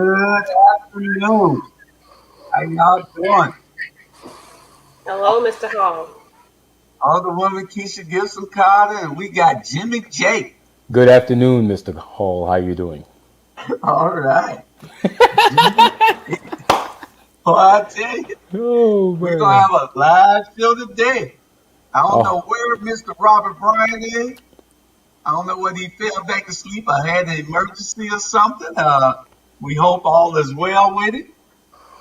Good afternoon. How y'all doing? Hello, Mr. Hall. Alderwoman Kesha Gibson Carter, and we got Jimmy J. Good afternoon, Mr. Hall. How you doing? All right. Jimmy, well, I tell you, Oh we're going to man. have a live show today. I don't know Oh, where Mr. Robert Bryant is. I don't know whether he fell back to sleep or had an emergency or something. We hope all is well with it,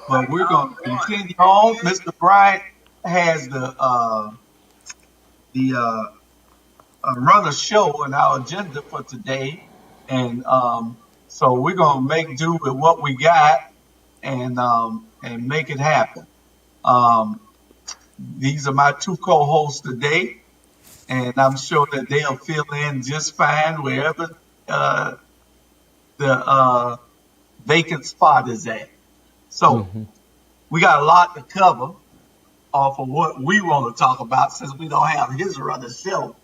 but we're going to continue on. Mr. Bryant has the run a show in our agenda for today, and so we're gonna make do with what we got and make it happen. Um, these are my two co-hosts today, and I'm sure that they'll fill in just fine wherever uh, the vacant spot is at. So we got a lot to cover off of what we want to talk about since we don't have his run a show.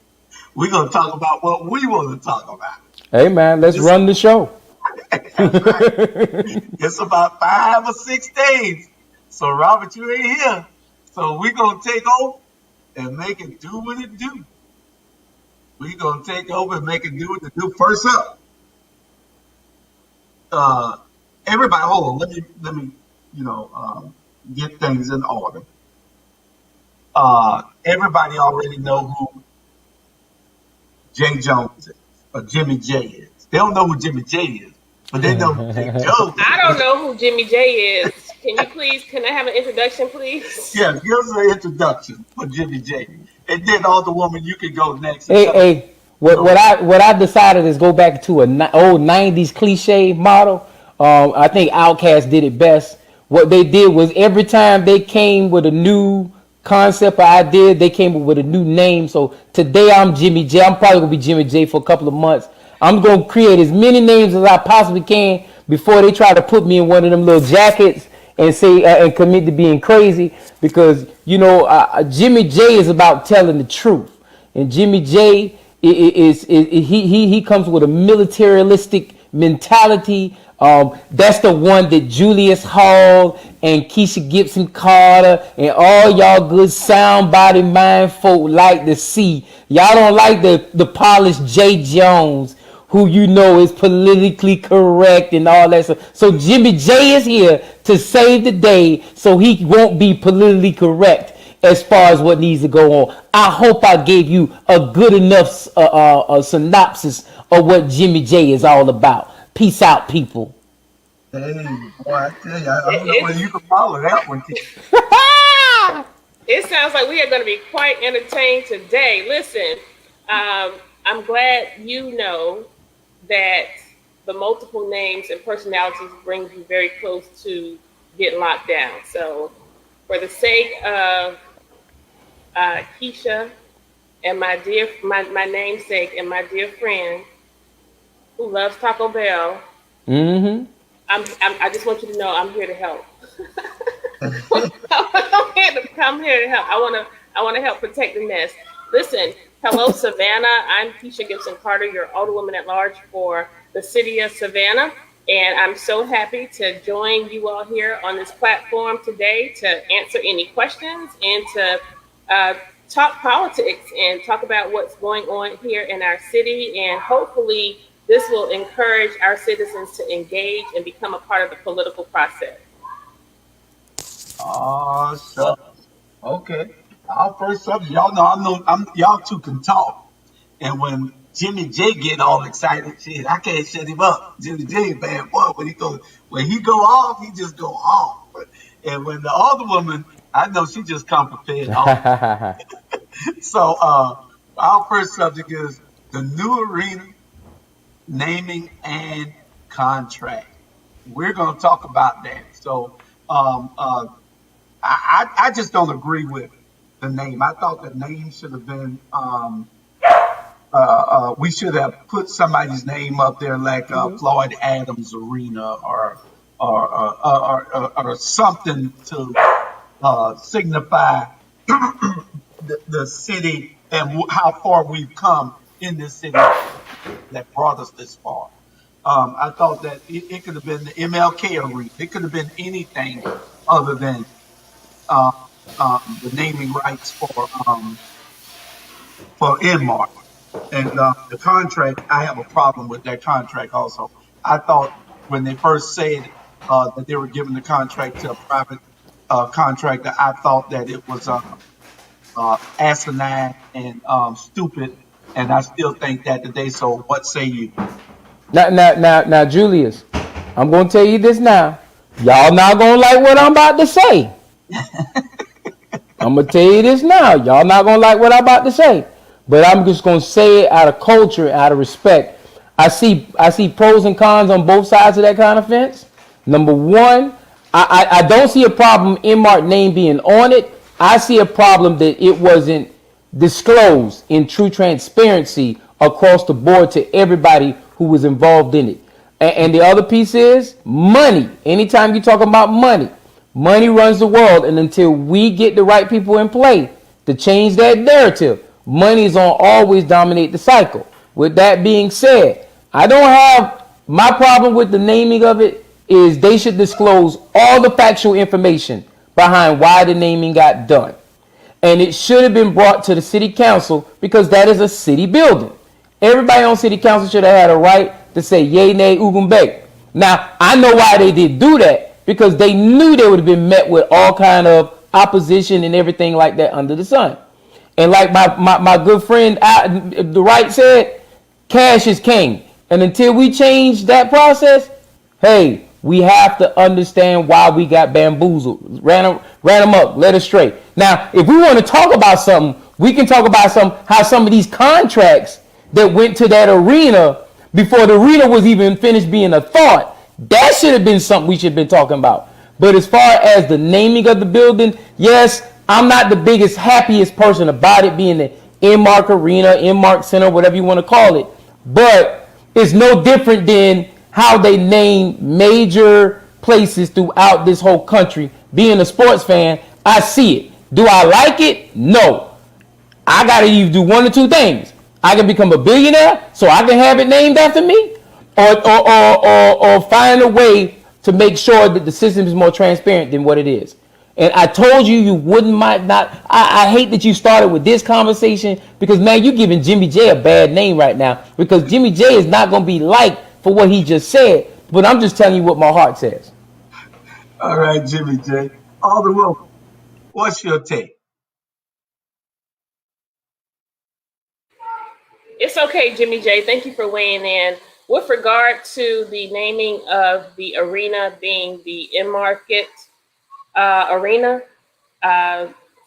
We're gonna talk about what we want to talk about. hey man, let's This run the show. That's right. It's about 5 or 6 days. So Robert, you ain't here. So we're gonna take over and make it do what it do. We're gonna take over and make it do what it do. First up, uh, everybody, hold on. Let me, you know, get things in order. Everybody already know who Jay Jones is or Jimmy J is. They don't know who Jimmy J is, but they know who Jay Jones I is. don't know who Jimmy J is. Can I have an introduction, please? Yeah, give us an introduction for Jimmy J. And then Alderwoman, you can go next and Hey, tell us. hey, what So, what I what I decided is go back to a old '90s cliche model. I think Outkast did it best. What they did was every time they came with a new concept or idea, they came up with a new name. So today I'm Jimmy J. I'm probably gonna be Jimmy J for a couple of months. I'm gonna create as many names as I possibly can before they try to put me in one of them little jackets and say and commit to being crazy because Jimmy J is about telling the truth. And Jimmy J he comes with a militaristic mentality. That's the one that Julius Hall and Keisha Gibson Carter and all y'all good sound body mind folk like to see. Y'all don't like the polished J. Jones who you know is politically correct and all that stuff. So Jimmy J is here to save the day so he won't be politically correct as far as what needs to go on. I hope I gave you a good enough synopsis of what Jimmy J is all about. Peace out, people. hey, boy, I tell you, I don't know It, whether you can follow that one. it sounds like we are going to be quite entertained today. Listen, I'm glad you know that the multiple names and personalities brings you very close to getting locked down. So, for the sake of Keisha and my namesake and my dear friend who loves Taco Bell, Mm-hmm. I just want you to know I'm here to help. I'm here to help. I want to help protect the nest. Listen, hello Savannah. I'm Keisha Gibson Carter, your Alderwoman at large for the city of Savannah, and I'm so happy to join you all here on this platform today to answer any questions and to uh, talk politics and talk about what's going on here in our city, and hopefully this will encourage our citizens to engage and become a part of the political process. Oh, shucks. Okay. Our first subject, y'all know y'all two can talk. And when Jimmy J get all excited, shit, I can't shut him up. Jimmy J bad boy. When he go off, he just go off. And when the other woman, I know she just come prepared always. So our first subject is the new arena naming and contract. We're going to talk about that. So I just don't agree with the name. I thought the name should have been we should have put somebody's name up there like Floyd Adams Arena or something to signify the city and how far we've come in this city that brought us this far. I thought that it could have been the MLK arena. It could have been anything other than uh, the naming rights for Inmark. And the contract, I have a problem with that contract also. I thought when they first said that they were giving the contract to a private contractor, I thought that it was asinine and stupid. And I still think that today. So what say you? Now, Julius, I'm gonna tell you this now. Y'all not gonna like what I'm about to say. I'm gonna tell you this now. Y'all not gonna like what I'm about to say, but I'm just gonna say it out of culture, out of respect. I see pros and cons on both sides of that kind of fence. Number one, I don't see a problem in Mark name being on it. I see a problem that it wasn't disclosed in true transparency across the board to everybody who was involved in it. And the other piece is money. Anytime you talk about money, money runs the world. And until we get the right people in play to change that narrative, money is going to always dominate the cycle. With that being said, I don't have my problem with the naming of it is they should disclose all the factual information behind why the naming got done. And it should have been brought to the city council because that is a city building. Everybody on city council should have had a right to say yay, nay, ugumbe. Now, I know why they did do that because they knew they would have been met with all kind of opposition and everything like that under the sun. And like my good friend the right said, cash is king. And until we change that process, hey, we have to understand why we got bamboozled, ran them up, led astray. Now, if we want to talk about something, we can talk about how some of these contracts that went to that arena before the arena was even finished being a thought, that should have been something we should have been talking about. But as far as the naming of the building, yes, I'm not the biggest, happiest person about it being the Inmark Arena, Inmark Center, whatever you want to call it. But it's no different than how they name major places throughout this whole country. Being a sports fan, I see it. Do I like it? No. I got to either do one or two things. I can become a billionaire so I can have it named after me, or find a way to make sure that the system is more transparent than what it is. And I told you wouldn't mind not. I hate that you started with this conversation because, man, you're giving Jimmy J a bad name right now because Jimmy J is not going to be liked for what he just said. But I'm just telling you what my heart says. All right, Jimmy J. Alderwoman, what's your take? It's okay, Jimmy J. Thank you for weighing in. With regard to the naming of the arena being the Inmarket Arena,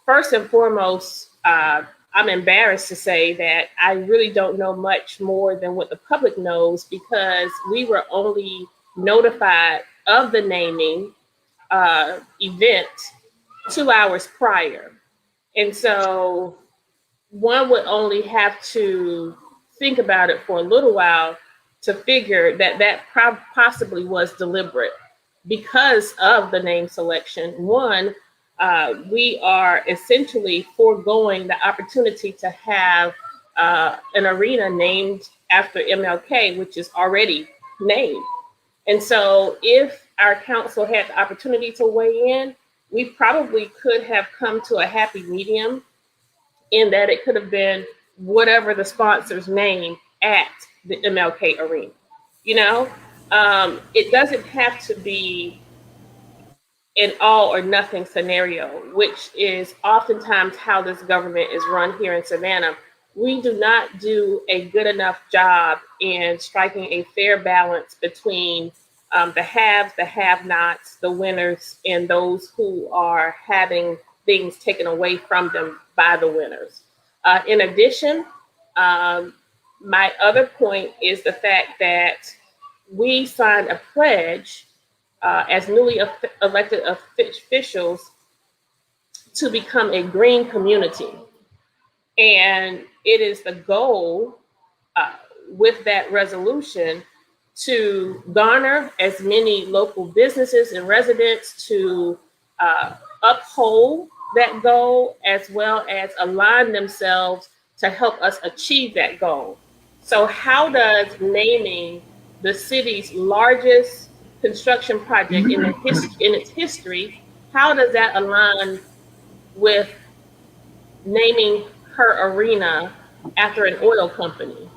first and foremost, I'm embarrassed to say that I really don't know much more than what the public knows because we were only notified of the naming event 2 hours prior. And so one would only have to think about it for a little while to figure that possibly was deliberate because of the name selection. One, we are essentially foregoing the opportunity to have an arena named after MLK, which is already named. And so if our council had the opportunity to weigh in, we probably could have come to a happy medium in that it could have been whatever the sponsor's name at the MLK Arena. You know, it doesn't have to be an all or nothing scenario, which is oftentimes how this government is run here in Savannah. We do not do a good enough job in striking a fair balance between the haves, the have-nots, the winners, and those who are having things taken away from them by the winners. In addition, my other point is the fact that we signed a pledge as newly elected officials to become a green community. And it is the goal with that resolution to garner as many local businesses and residents to uphold that goal as well as align themselves to help us achieve that goal. So how does naming the city's largest construction project in in its history, how does that align with naming her arena after an oil company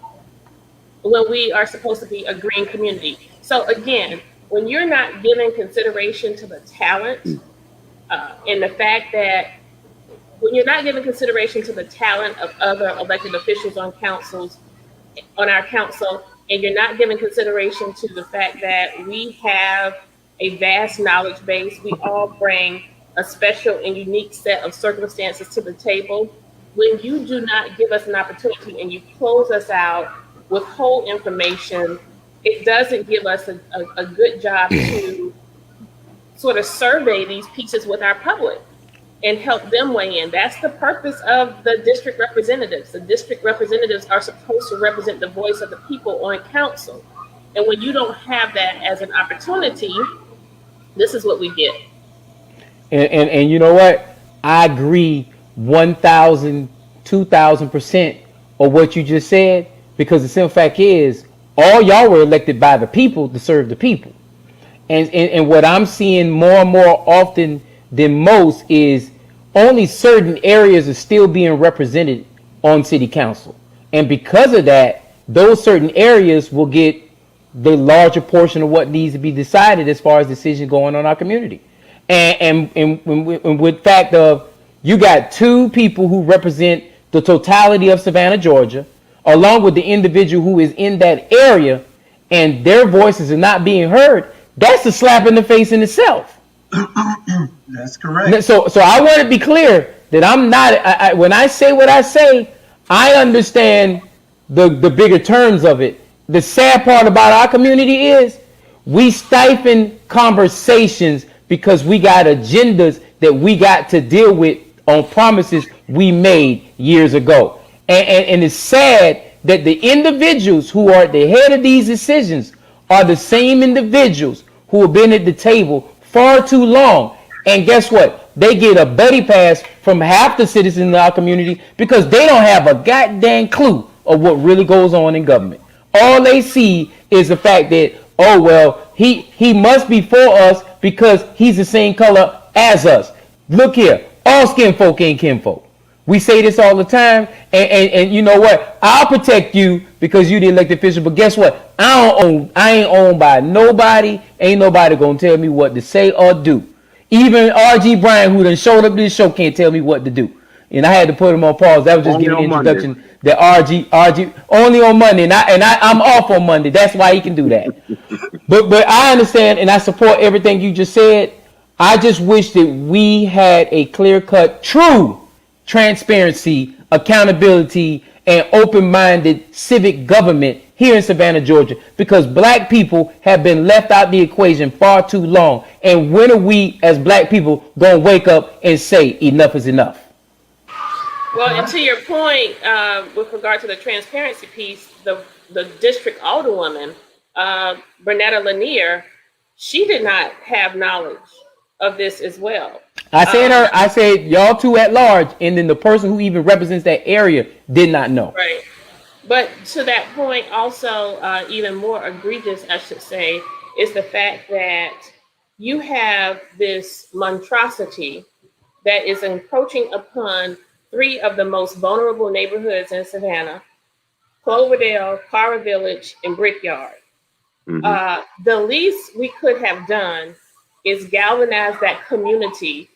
when we are supposed to be a green community? So again, when you're not giving consideration to the talent and the fact that when you're not giving consideration to the talent of other elected officials on our council, and you're not giving consideration to the fact that we have a vast knowledge base, we all bring a special and unique set of circumstances to the table. When you do not give us an opportunity and you close us out, withhold information, it doesn't give us a good job to sort of survey these pieces with our public and help them weigh in. That's the purpose of the district representatives. The district representatives are supposed to represent the voice of the people on council. And when you don't have that as an opportunity, this is what we get. And you know what? I agree 1,000, 2,000% of what you just said, because the simple fact is, all y'all were elected by the people to serve the people. And what I'm seeing more and more often than most is only certain areas are still being represented on city council. And because of that, those certain areas will get the larger portion of what needs to be decided as far as decisions going on in our community. And with fact of, you got two people who represent the totality of Savannah, Georgia, along with the individual who is in that area, and their voices are not being heard. That's a slap in the face in itself. That's correct. So I want to be clear that I'm not, when I say what I say, I understand the bigger terms of it. The sad part about our community is we stifle conversations because we got agendas that we got to deal with on promises we made years ago. And it's sad that the individuals who are at the head of these decisions are the same individuals who have been at the table far too long. And guess what? They get a buddy pass from half the citizens in our community because they don't have a goddamn clue of what really goes on in government. All they see is the fact that, oh, well, he must be for us because he's the same color as us. Look here, all skin folk ain't kinfolk. We say this all the time, and you know what? I'll protect you because you the elected official, but guess what? I ain't owned by nobody. Ain't nobody gonna tell me what to say or do. Even R.G. Bryan, who done showed up to this show, can't tell me what to do. And I had to put him on pause. That was just giving the introduction. Monday. That RG only on Monday, and I'm off on Monday. That's why he can do that. But I understand and I support everything you just said. I just wish that we had a clear-cut, true transparency, accountability, and open-minded civic government here in Savannah, Georgia, because black people have been left out the equation far too long. And when are we as black people going to wake up and say enough is enough? Well, and to your point, with regard to the transparency piece, the district alderwoman, Bernetta Lanier, she did not have knowledge of this as well. I said y'all two at large, and then the person who even represents that area did not know. Right. But to that point, also, even more egregious, I should say, is the fact that you have this monstrosity that is encroaching upon three of the most vulnerable neighborhoods in Savannah: Cloverdale, Carver Village, and Brickyard. Mm-hmm. The least we could have done is galvanize that community,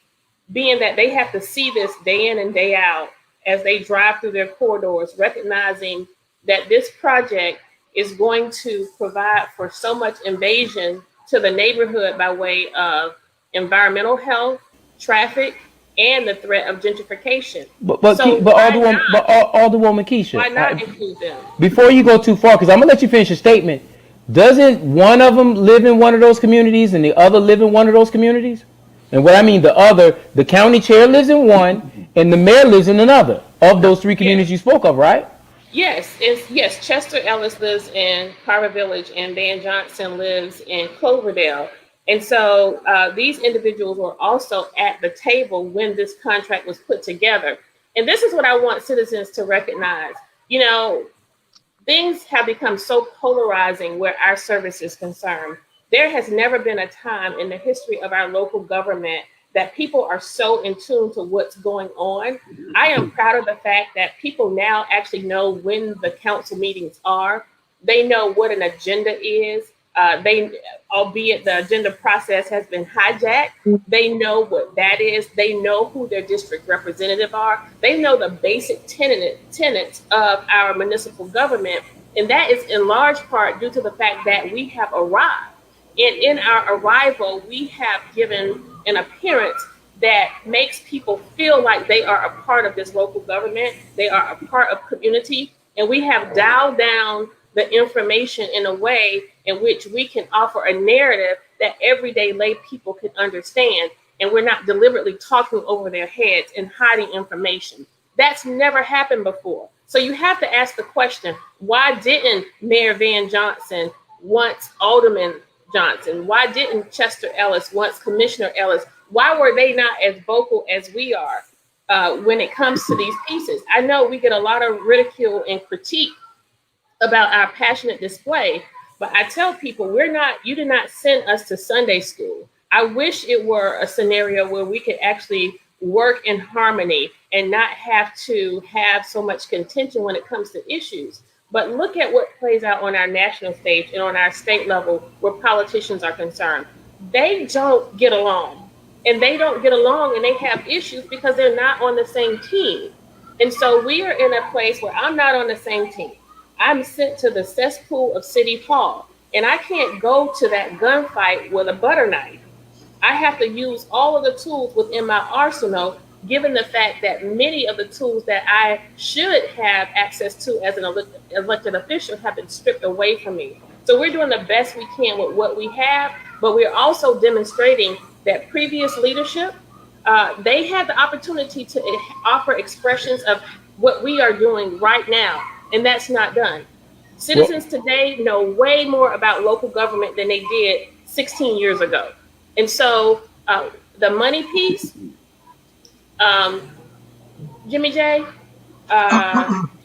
being that they have to see this day in and day out as they drive through their corridors, recognizing that this project is going to provide for so much invasion to the neighborhood by way of environmental health, traffic, and the threat of gentrification. But Alderwoman Kesha, why not include them? Before you go too far, because I'm gonna let you finish your statement. Doesn't one of them live in one of those communities and the other live in one of those communities? And what I mean, the county chair lives in one and the mayor lives in another of those three communities you spoke of, right? Yes, Chester Ellis lives in Carver Village and Dan Johnson lives in Cloverdale. And so these individuals were also at the table when this contract was put together. And this is what I want citizens to recognize. You know, things have become so polarizing where our service is concerned. There has never been a time in the history of our local government that people are so in tune to what's going on. I am proud of the fact that people now actually know when the council meetings are. They know what an agenda is. Albeit the agenda process has been hijacked, they know what that is. They know who their district representative are. They know the basic tenets of our municipal government. And that is in large part due to the fact that we have arrived. And in our arrival, we have given an appearance that makes people feel like they are a part of this local government. They are a part of community. And we have dialed down the information in a way in which we can offer a narrative that everyday lay people can understand. And we're not deliberately talking over their heads and hiding information. That's never happened before. So you have to ask the question, why didn't Mayor Van Johnson once Alderman Johnson? Why didn't Chester Ellis once Commissioner Ellis? Why were they not as vocal as we are when it comes to these pieces? I know we get a lot of ridicule and critique about our passionate display, but I tell people you did not send us to Sunday school. I wish it were a scenario where we could actually work in harmony and not have to have so much contention when it comes to issues. But look at what plays out on our national stage and on our state level where politicians are concerned. They don't get along, and they don't get along and they have issues because they're not on the same team. And so we are in a place where I'm not on the same team. I'm sent to the cesspool of City Hall, and I can't go to that gunfight with a butter knife. I have to use all of the tools within my arsenal, given the fact that many of the tools that I should have access to as an elected official have been stripped away from me. So we're doing the best we can with what we have, but we're also demonstrating that previous leadership, they had the opportunity to offer expressions of what we are doing right now. And that's not done. Citizens today know way more about local government than they did 16 years ago. And so the money piece, Jimmy J,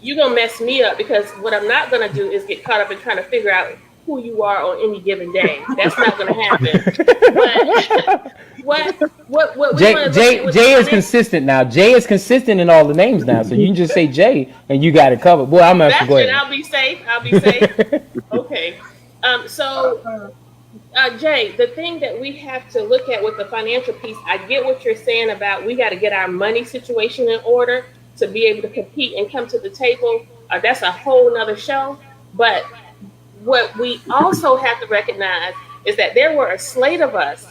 you're going to mess me up because what I'm not going to do is get caught up in trying to figure out who you are on any given day. That's not going to happen. But what Jay is consistent now. Jay is consistent in all the names now. So you can just say Jay and you got it covered. Boy, I'm going to go ahead. I'll be safe. Okay. Jay, the thing that we have to look at with the financial piece, I get what you're saying about we got to get our money situation in order to be able to compete and come to the table. That's a whole nother show. But what we also have to recognize is that there were a slate of us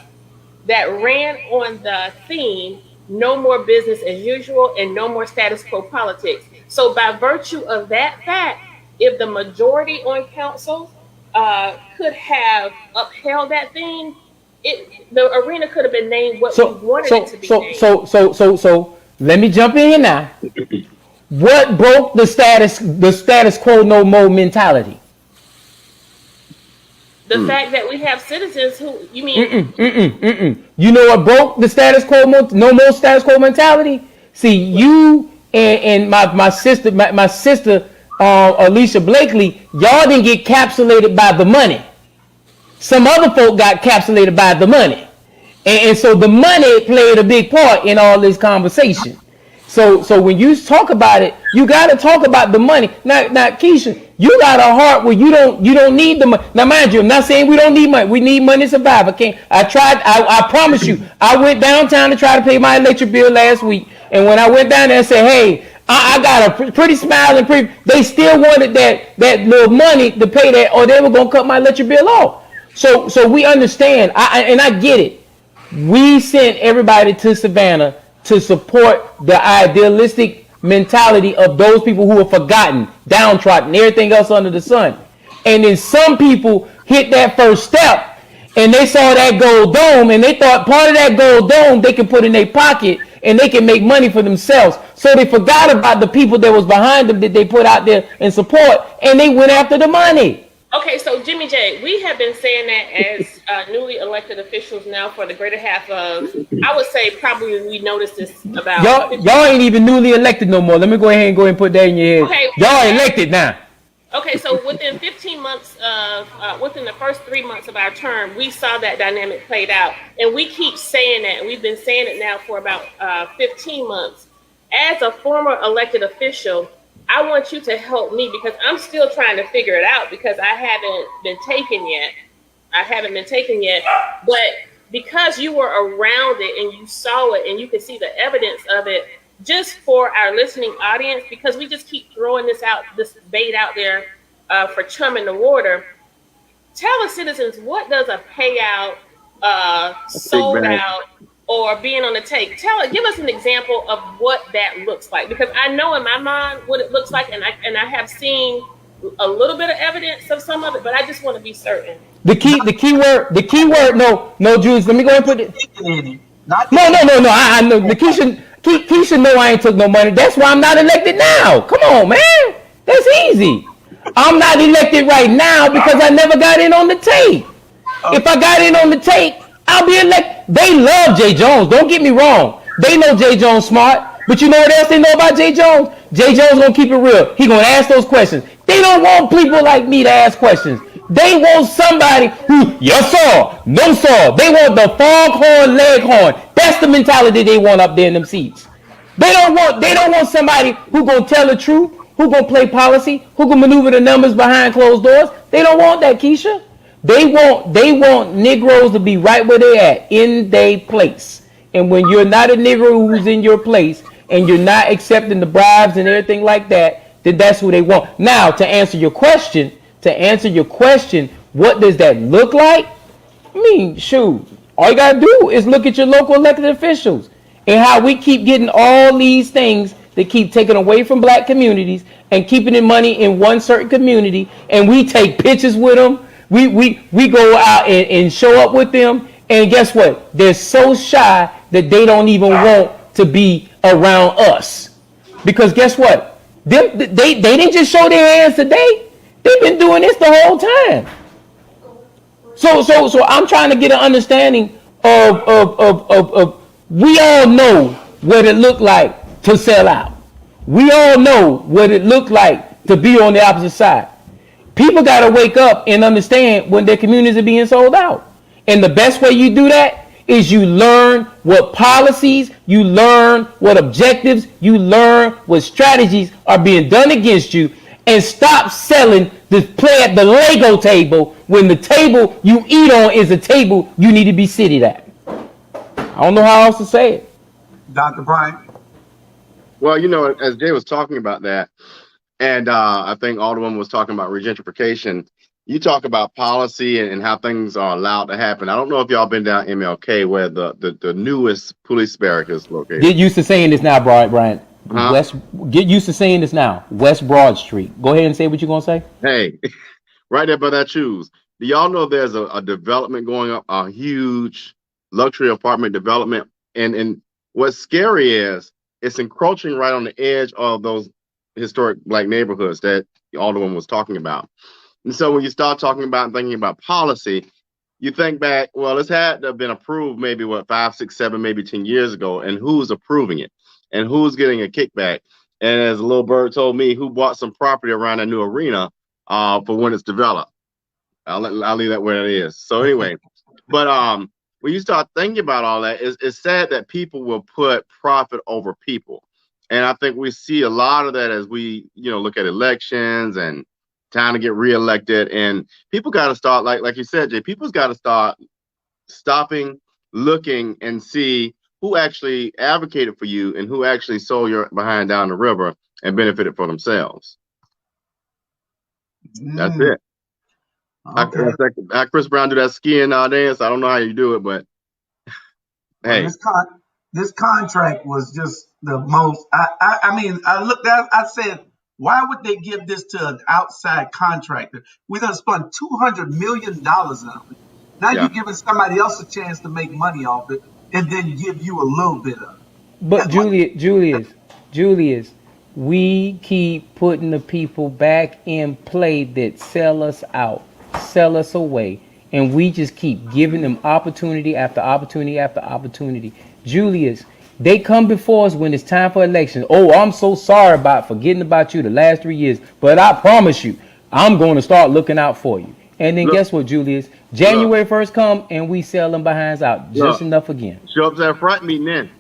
that ran on the theme, no more business as usual and no more status quo politics. So by virtue of that fact, if the majority on council could have upheld that theme, the arena could have been named what we wanted it to be named. So let me jump in here now. What broke the status quo no more mentality? The fact that we have citizens who, you mean? You know what broke the status quo no more status quo mentality? See, you and my sister Alicia Blakely, y'all didn't get capsulated by the money. Some other folk got capsulated by the money. And so the money played a big part in all this conversation. So when you talk about it, you got to talk about the money. Now, Kesha, you got a heart where you don't need the money. Now, mind you, I'm not saying we don't need money. We need money to survive. I promise you, I went downtown to try to pay my electric bill last week. And when I went down there and said, hey, I got a pretty smiling, they still wanted that little money to pay that, or they were going to cut my electric bill off. So we understand, and I get it. We sent everybody to Savannah to support the idealistic mentality of those people who are forgotten, downtrodden, everything else under the sun. And then some people hit that first step and they saw that gold dome and they thought part of that gold dome they could put in their pocket and they can make money for themselves. So they forgot about the people that was behind them that they put out there in support, and they went after the money. Okay, so Jimmy J, we have been saying that as newly elected officials now for the greater half of, I would say probably we noticed this about... Y'all ain't even newly elected no more. Let me go ahead and put that in your head. Okay, y'all elected now. Okay, so within 15 months of, within the first 3 months of our term, we saw that dynamic played out. And we keep saying that, and we've been saying it now for about 15 months. As a former elected official, I want you to help me because I'm still trying to figure it out because I haven't been taken yet. I haven't been taken yet. But because you were around it and you saw it and you can see the evidence of it, just for our listening audience, because we just keep throwing this bait out there for chumming the water. Tell the citizens, what does a payout, sold out, or being on the take? Give us an example of what that looks like, because I know in my mind what it looks like, and I have seen a little bit of evidence of some of it, but I just want to be certain. The keyword. No, Jules. Let me go and put it. Not No. I know the Keisha know I ain't took no money. That's why I'm not elected now. Come on, man. That's easy. I'm not elected right now because I never got in on the tape. If I got in on the tape, I'll be elected. They love Jay Jones. Don't get me wrong. They know Jay Jones smart. But you know what else they know about Jay Jones? Jay Jones gonna keep it real. He gonna ask those questions. They don't want people like me to ask questions. They want somebody who, yes sir, no sir. They want the foghorn leghorn. That's the mentality they want up there in them seats. They don't want somebody who gonna tell the truth, who gonna play policy, who gonna maneuver the numbers behind closed doors. They don't want that, Keisha. They want Negroes to be right where they at, in their place. And when you're not a Negro who's in your place and you're not accepting the bribes and everything like that, then that's who they want. Now, to answer your question, what does that look like? I mean, shoot, all you gotta do is look at your local elected officials and how we keep getting all these things that keep taking away from black communities and keeping the money in one certain community, and we take pictures with them. We go out and show up with them, and guess what? They're so shy that they don't even want to be around us. Because guess what? They didn't just show their hands today. They've been doing this the whole time. So I'm trying to get an understanding of we all know what it looked like to sell out. We all know what it looked like to be on the opposite side. People got to wake up and understand when their communities are being sold out. And the best way you do that is you learn what policies, you learn what objectives, you learn what strategies are being done against you, and stop selling the play at the Lego table when the table you eat on is a table you need to be seated at. I don't know how else to say it. Dr. Bryant. Well, you know, as Jay was talking about that, and I think Alderwoman was talking about regentrification. You talk about policy and how things are allowed to happen. I don't know if y'all been down MLK where the newest police barrack is located. Get used to saying this now, Brian. Get used to saying this now. West Broad Street. Go ahead and say what you're gonna say. Hey, right there by that shoes. Do y'all know there's a development going up, a huge luxury apartment development, and what's scary is it's encroaching right on the edge of those historic black neighborhoods that the Alderwoman was talking about. And so when you start talking about and thinking about policy, you think back, well, it's had to have been approved maybe 5, 6, 7, maybe 10 years ago, and who's approving it and who's getting a kickback. And as a little bird told me, who bought some property around a new arena for when it's developed. I'll leave that where it is. So anyway, but when you start thinking about all that, it's sad that people will put profit over people. And I think we see a lot of that as we, look at elections and time to get reelected. And people got to start, like you said, Jay, people's got to start stopping, looking, and see who actually advocated for you and who actually sold your behind down the river and benefited for themselves. That's it. Okay. How Chris Brown do that skiing dance? I don't know how you do it, but hey. This contract was just the most. I mean, I looked at. I said, why would they give this to an outside contractor? We done spent $200 million on it. Now you're giving somebody else a chance to make money off it, and then give you a little bit of it. But Julius, we keep putting the people back in play that sell us out, sell us away, and we just keep giving them opportunity after opportunity after opportunity. Julius, they come before us when it's time for elections. Oh, I'm so sorry about forgetting about you the last 3 years, but I promise you, I'm going to start looking out for you. And then Look, guess what, Julius? look, January 1st come and we sell them behinds out just look. enough again. Show up to that frat meeting then.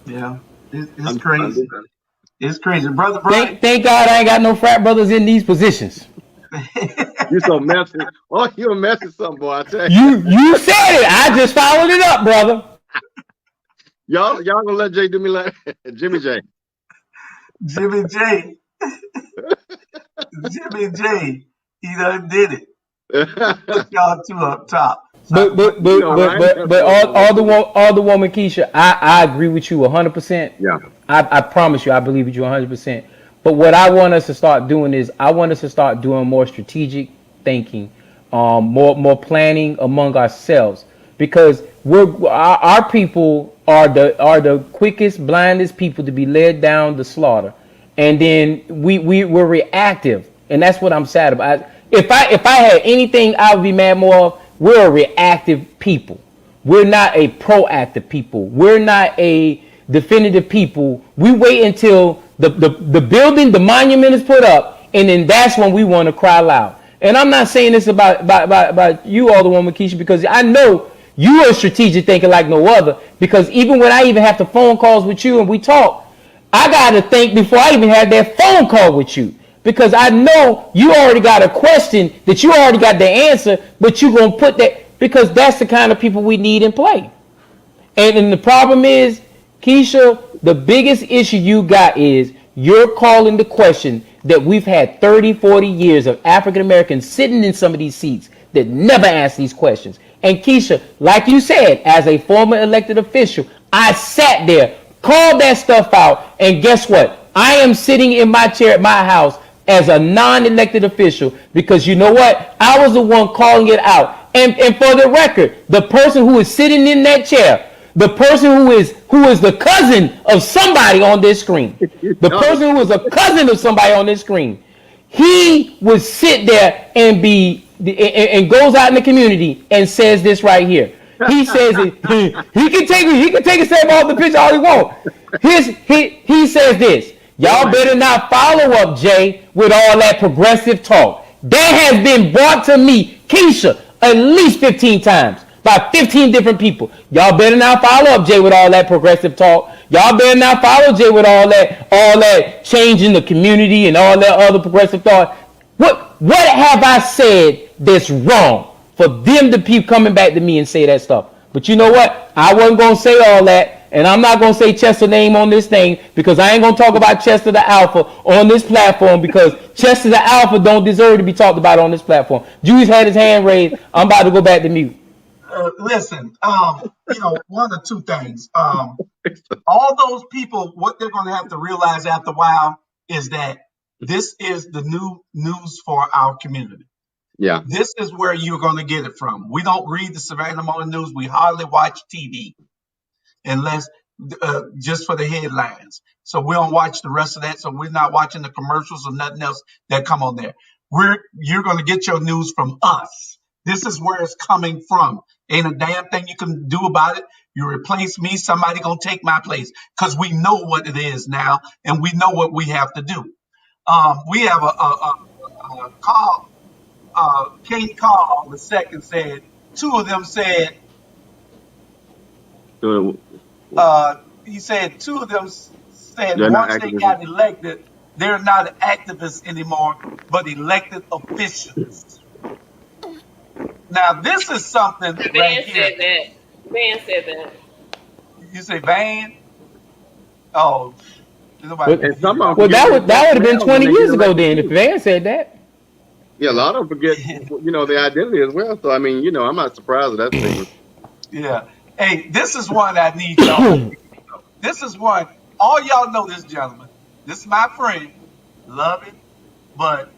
Yeah, it's I'm crazy. It's crazy, brother Brian. Thank God I ain't got no frat brothers in these positions. You so messy. Oh, you a messy something, boy. I tell you. You said it. I just followed it up, brother. Y'all gonna let Jay do me like Jimmy J. Jimmy J. Jimmy J. He done did it. Put y'all two up top. But Alderwoman Kesha, I agree with you 100%. Yeah. I promise you, I believe with you 100%. But what I want us to start doing is I want us to start doing more strategic thinking, more planning among ourselves, because our people are the quickest, blindest people to be led down the slaughter, and then we're reactive, and that's what I'm sad about. If I had anything I would be mad more of, we're a reactive people. We're not a proactive people. We're not a definitive people. We wait until the building, the monument is put up, and then that's when we want to cry loud. And I'm not saying this about you, Alderwoman Kesha, because I know you are a strategic thinker like no other. Because even when I even have the phone calls with you and we talk, I got to think before I even had that phone call with you. Because I know you already got a question that you already got the answer, but you're going to put that, because that's the kind of people we need in play. And the problem is, Kesha, the biggest issue you got is you're calling the question that we've had 30, 40 years of African Americans sitting in some of these seats that never ask these questions. And Kesha, like you said, as a former elected official, I sat there, called that stuff out, and guess what? I am sitting in my chair at my house as a non-elected official, because you know what? I was the one calling it out. And for the record, the person who is sitting in that chair, the person who is the cousin of somebody on this screen, the person who is a cousin of somebody on this screen, he would sit there and goes out in the community and says this right here. He says it. He can take a step off the pitch all he wants. He says this. Y'all better not follow up, Jay, with all that progressive talk. That has been brought to me, Kesha, at least 15 times by 15 different people. Y'all better not follow up, Jay, with all that progressive talk. Y'all better not follow Jay with all that change in the community and all that other progressive thought. What have I said that's wrong for them to keep coming back to me and say that stuff? But you know what? I wasn't going to say all that. And I'm not going to say Chester's name on this thing, because I ain't going to talk about Chester the Alpha on this platform, because Chester the Alpha don't deserve to be talked about on this platform. Julius had his hand raised. I'm about to go back to mute. Listen, one or two things. All those people, what they're going to have to realize after a while is that this is the new news for our community. Yeah. This is where you're going to get it from. We don't read the Savannah Morning News. We hardly watch TV. Unless just for the headlines. So we don't watch the rest of that. So we're not watching the commercials or nothing else that come on there. You're going to get your news from us. This is where it's coming from. Ain't a damn thing you can do about it. You replace me, somebody going to take my place, because we know what it is now, and we know what we have to do. We have a call. King Carl the second said, two of them said, he said two of them said once they got elected, they're not activists anymore, but elected officials. Now, this is something right here. Van said that. You say Van? Oh. Well, that would have been 20 years ago then, if Van said that. Yeah, a lot of them forget, their identity as well. So, I mean, I'm not surprised at that statement. Yeah. Hey, this is one I need y'all. This is one. All y'all know this gentleman. This is my friend. Love it. But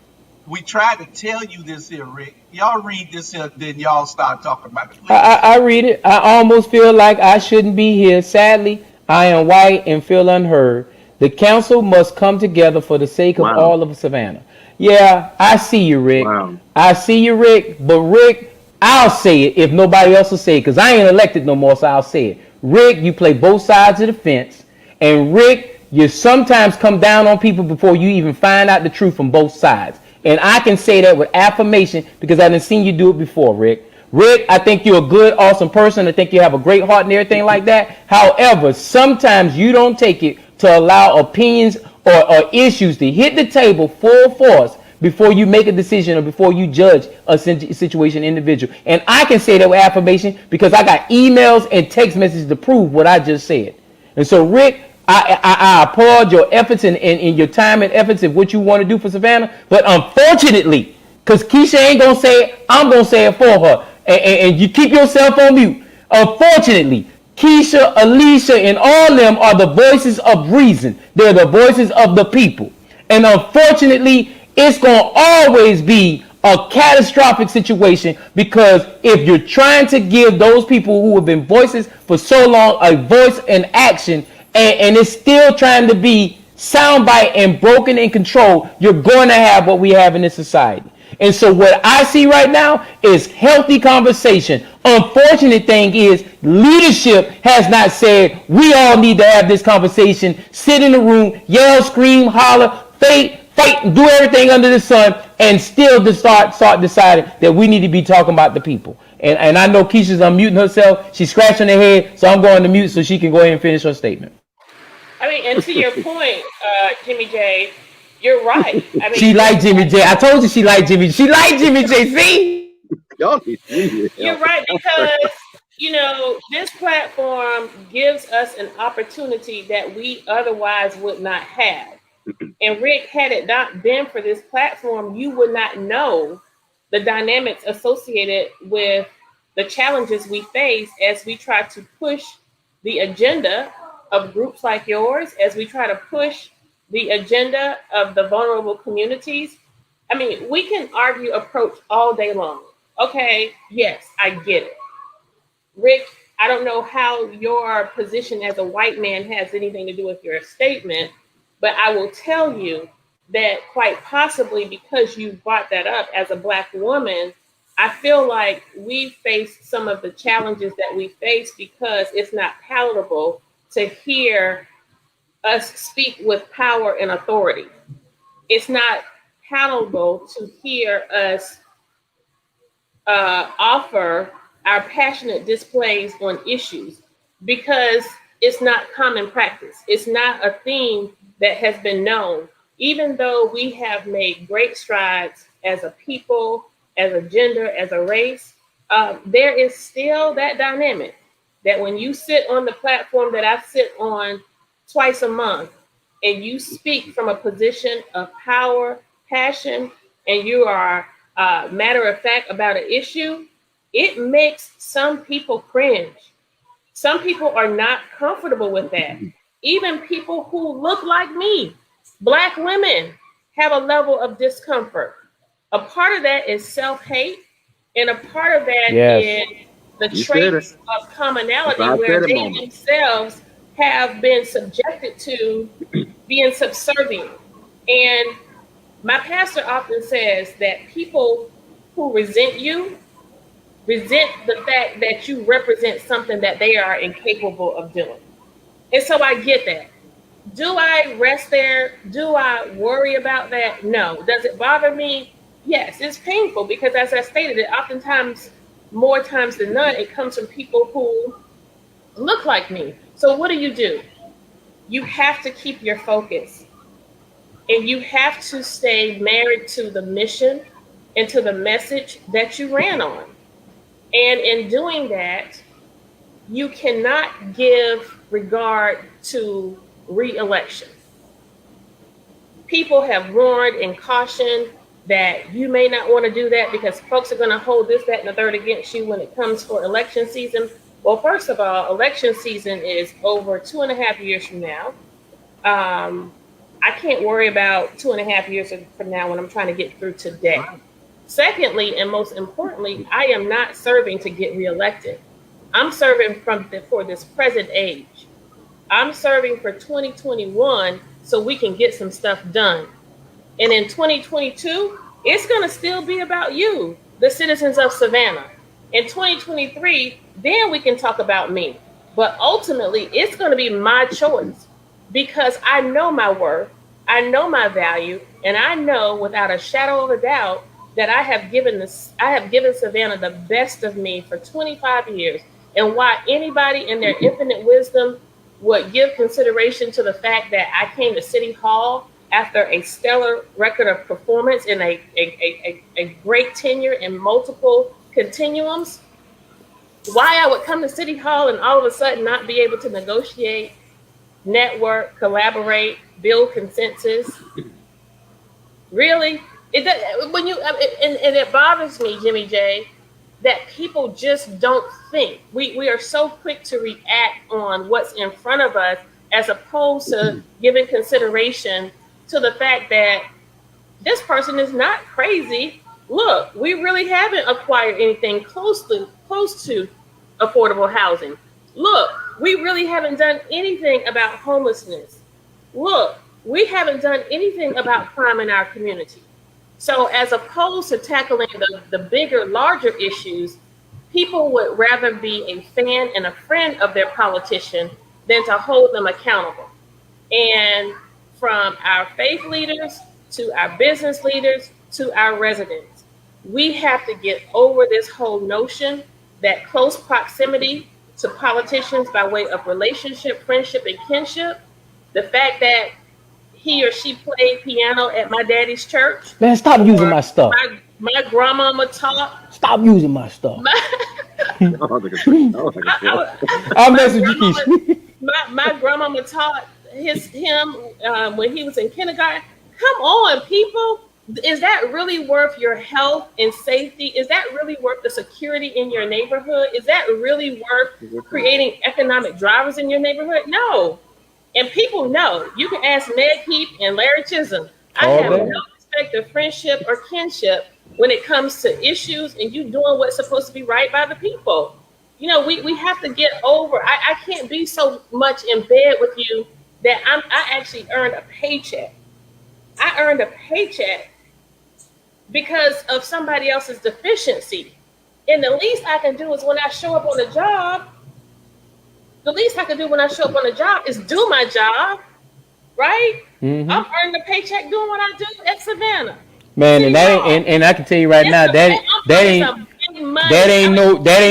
we try to tell you this here, Rick. Y'all read this here, then y'all start talking about it. I read it. I almost feel like I shouldn't be here. Sadly, I am white and feel unheard. The council must come together for the sake of all of Savannah. Yeah, I see you, Rick. Wow. I see you, Rick. But Rick, I'll say it if nobody else will say it, because I ain't elected no more, so I'll say it. Rick, you play both sides of the fence. And Rick, you sometimes come down on people before you even find out the truth from both sides. And I can say that with affirmation because I done seen you do it before, Rick. Rick, I think you're a good, awesome person. I think you have a great heart and everything like that. However, sometimes you don't take it to allow opinions or issues to hit the table full force before you make a decision or before you judge a situation individual. And I can say that with affirmation because I got emails and text messages to prove what I just said. And so, Rick, I applaud your efforts and your time and efforts of what you want to do for Savannah. But unfortunately, because Kesha ain't going to say it, I'm going to say it for her. And you keep yourself on mute. Unfortunately, Kesha, Alicia, and all of them are the voices of reason. They're the voices of the people. And unfortunately, it's going to always be a catastrophic situation because if you're trying to give those people who have been voices for so long a voice and action, and it's still trying to be soundbite and broken in control, you're going to have what we have in this society. And so what I see right now is healthy conversation. Unfortunate thing is leadership has not said we all need to have this conversation, sit in the room, yell, scream, holler, fight, and do everything under the sun, and still to start deciding that we need to be talking about the people. And I know Kesha's unmuting herself. She's scratching her head, so I'm going to mute so she can go ahead and finish her statement. I mean, and to your point, Jimmy J, you're right. I mean, she liked Jimmy J. I told you she liked Jimmy. She liked Jimmy J. See? You're right because, you know, this platform gives us an opportunity that we otherwise would not have. And Rick, had it not been for this platform, you would not know the dynamics associated with the challenges we face as we try to push the agenda of groups like yours, as we try to push the agenda of the vulnerable communities. I mean, we can argue approach all day long. Okay, yes, I get it. Rick, I don't know how your position as a white man has anything to do with your statement, but I will tell you that quite possibly because you brought that up as a Black woman, I feel like we face some of the challenges that we face because it's not palatable to hear us speak with power and authority. It's not palatable to hear us offer our passionate displays on issues because it's not common practice. It's not a theme that has been known. Even though we have made great strides as a people, as a gender, as a race, there is still that dynamic that when you sit on the platform that I sit on twice a month and you speak from a position of power, passion, and you are matter of fact about an issue, it makes some people cringe. Some people are not comfortable with that. Even people who look like me, Black women, have a level of discomfort. A part of that is self-hate, and a part of that is the traits of commonality where they themselves have been subjected to being subservient. And my pastor often says that people who resent you resent the fact that you represent something that they are incapable of doing. And so I get that. Do I rest there? Do I worry about that? No. Does it bother me? Yes, it's painful because as I stated, it oftentimes, more times than none, it comes from people who look like me. So what do? You have to keep your focus and you have to stay married to the mission and to the message that you ran on. And in doing that, you cannot give regard to re-election. People have warned and cautioned that you may not want to do that because folks are going to hold this, that, and the third against you when it comes for election season. Well, first of all, election season is over 2.5 years from now. I can't worry about 2.5 years from now when I'm trying to get through today. Secondly, and most importantly, I am not serving to get reelected. I'm serving for this present age. I'm serving for 2021 so we can get some stuff done. And in 2022, it's going to still be about you, the citizens of Savannah. In 2023, then we can talk about me. But ultimately, it's going to be my choice because I know my worth I know my value, and I know without a shadow of a doubt that I have given Savannah the best of me for 25 years. And why anybody in their infinite wisdom would give consideration to the fact that I came to City Hall after a stellar record of performance and a great tenure in multiple continuums, why I would come to City Hall and all of a sudden not be able to negotiate, network, collaborate, build consensus. Really? When you and it bothers me, Jimmy J, that people just don't think. We are so quick to react on what's in front of us as opposed to giving consideration to the fact that this person is not crazy. Look, we really haven't acquired anything close to affordable housing. Look, we really haven't done anything about homelessness. Look, we haven't done anything about crime in our community. So as opposed to tackling the bigger, larger issues, people would rather be a fan and a friend of their politician than to hold them accountable. And from our faith leaders to our business leaders to our residents, we have to get over this whole notion that close proximity to politicians by way of relationship, friendship, and kinship, the fact that he or she played piano at my daddy's church. Man, stop using my stuff. My grandmama taught. Stop using my stuff. I'm messing with you, Keisha. My grandmama taught him when he was in kindergarten. Come on, people. Is that really worth your health and safety? Is that really worth the security in your neighborhood? Is that really worth creating economic drivers in your neighborhood? No. And people know. You can ask Ned Heap and Larry Chisholm. I have no respect of friendship or kinship when it comes to issues and you doing what's supposed to be right by the people. You know, we have to get over. I can't be so much in bed with you that I actually earned a paycheck. I earned a paycheck because of somebody else's deficiency. And the least I can do is when I show up on the job, is do my job, right? Mm-hmm. I'm earning a paycheck doing what I do at Savannah. Man, and that ain't, and I can tell you right now that ain't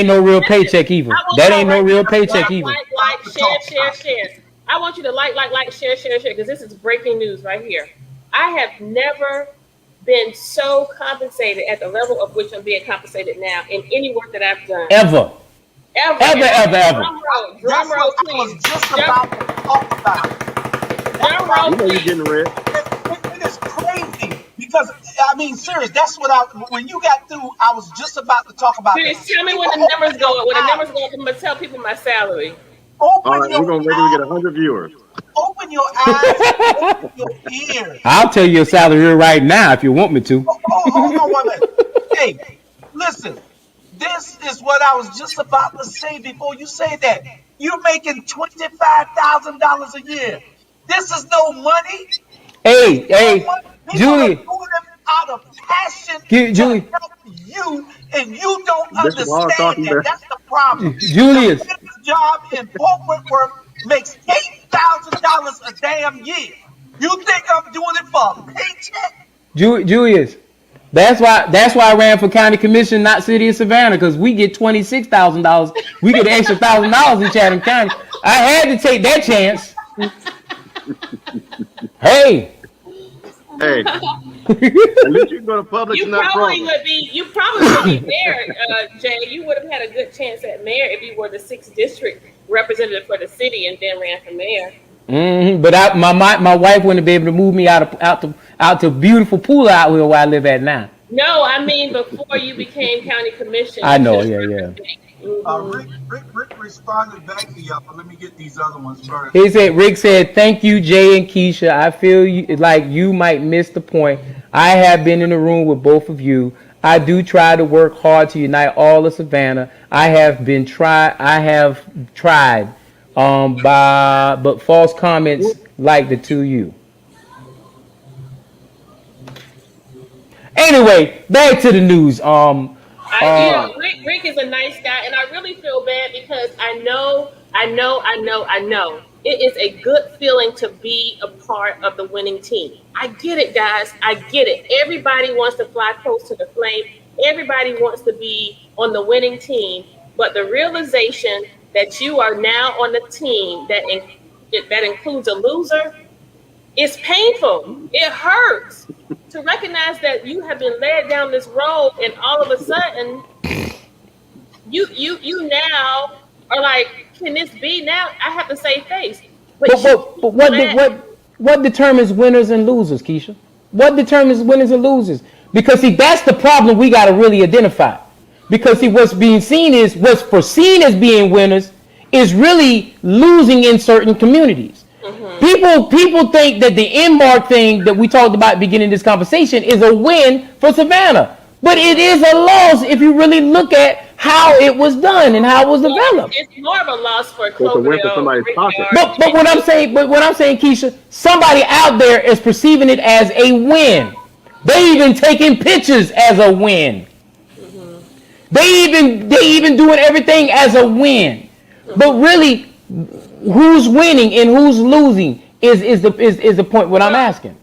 no real paycheck either. That ain't no real paycheck either. Like, share. I want you to like, share, because this is breaking news right here. I have never been so compensated at the level of which I'm being compensated now in any work that I've done. Ever. Drum roll, please. I was just about to talk about it. Drum roll, you know you're getting red. It is crazy because I mean, serious. That's what when you got through. I was just about to talk about. Please tell me when the numbers go. When the numbers go, I'm gonna tell people my salary. All right, we're gonna wait till we get 100 viewers. Open your eyes, open your ears. I'll tell you your salary right now if you want me to. Hold on 1 minute. Hey, listen. This is what I was just about to say before you say that. You're making $25,000 a year. This is no money. Hey, Julie. Out of passion Julie. to help you, and you don't understand that. That's the problem. Julius. The job in corporate work makes $8,000 a damn year. You think I'm doing it for a paycheck? Julius. That's why I ran for county commission, not city of Savannah, because we get $26,000. We get an extra $1,000 in Chatham County. I had to take that chance. Hey. At least you can go to public. You probably would be mayor, Jay. You would have had a good chance at mayor if you were the 6th district representative for the city and then ran for mayor. Mm-hmm. But my wife wouldn't be able to move me out to beautiful pool out here where I live at now. No, I mean before you became county commissioner. I know, yeah. Rick responded back to y'all. Let me get these other ones first. Rick said, thank you, Jay and Kesha. I feel like you might miss the point. I have been in the room with both of you. I do try to work hard to unite all of Savannah. I have tried, but false comments like the two of you. Anyway, back to the news. Rick is a nice guy, and I really feel bad because I know. It is a good feeling to be a part of the winning team. I get it, guys. I get it. Everybody wants to fly close to the flame. Everybody wants to be on the winning team. But the realization that you are now on the team that includes a loser, it's painful. It hurts to recognize that you have been led down this road, and all of a sudden, you now are like, can this be now? I have to save face. But what determines winners and losers, Kesha? What determines winners and losers? Because see, that's the problem we got to really identify. Because see, what's foreseen as being winners is really losing in certain communities. Mm-hmm. People think that the Embark thing that we talked about at the beginning of this conversation is a win for Savannah. But it is a loss if you really look at how it was done and how it was developed. It's more of a loss for Cloverdale. But what I'm saying, Kesha, somebody out there is perceiving it as a win. They even taking pictures as a win. Mm-hmm. They even doing everything as a win. Mm-hmm. But really, who's winning and who's losing is the point what I'm asking.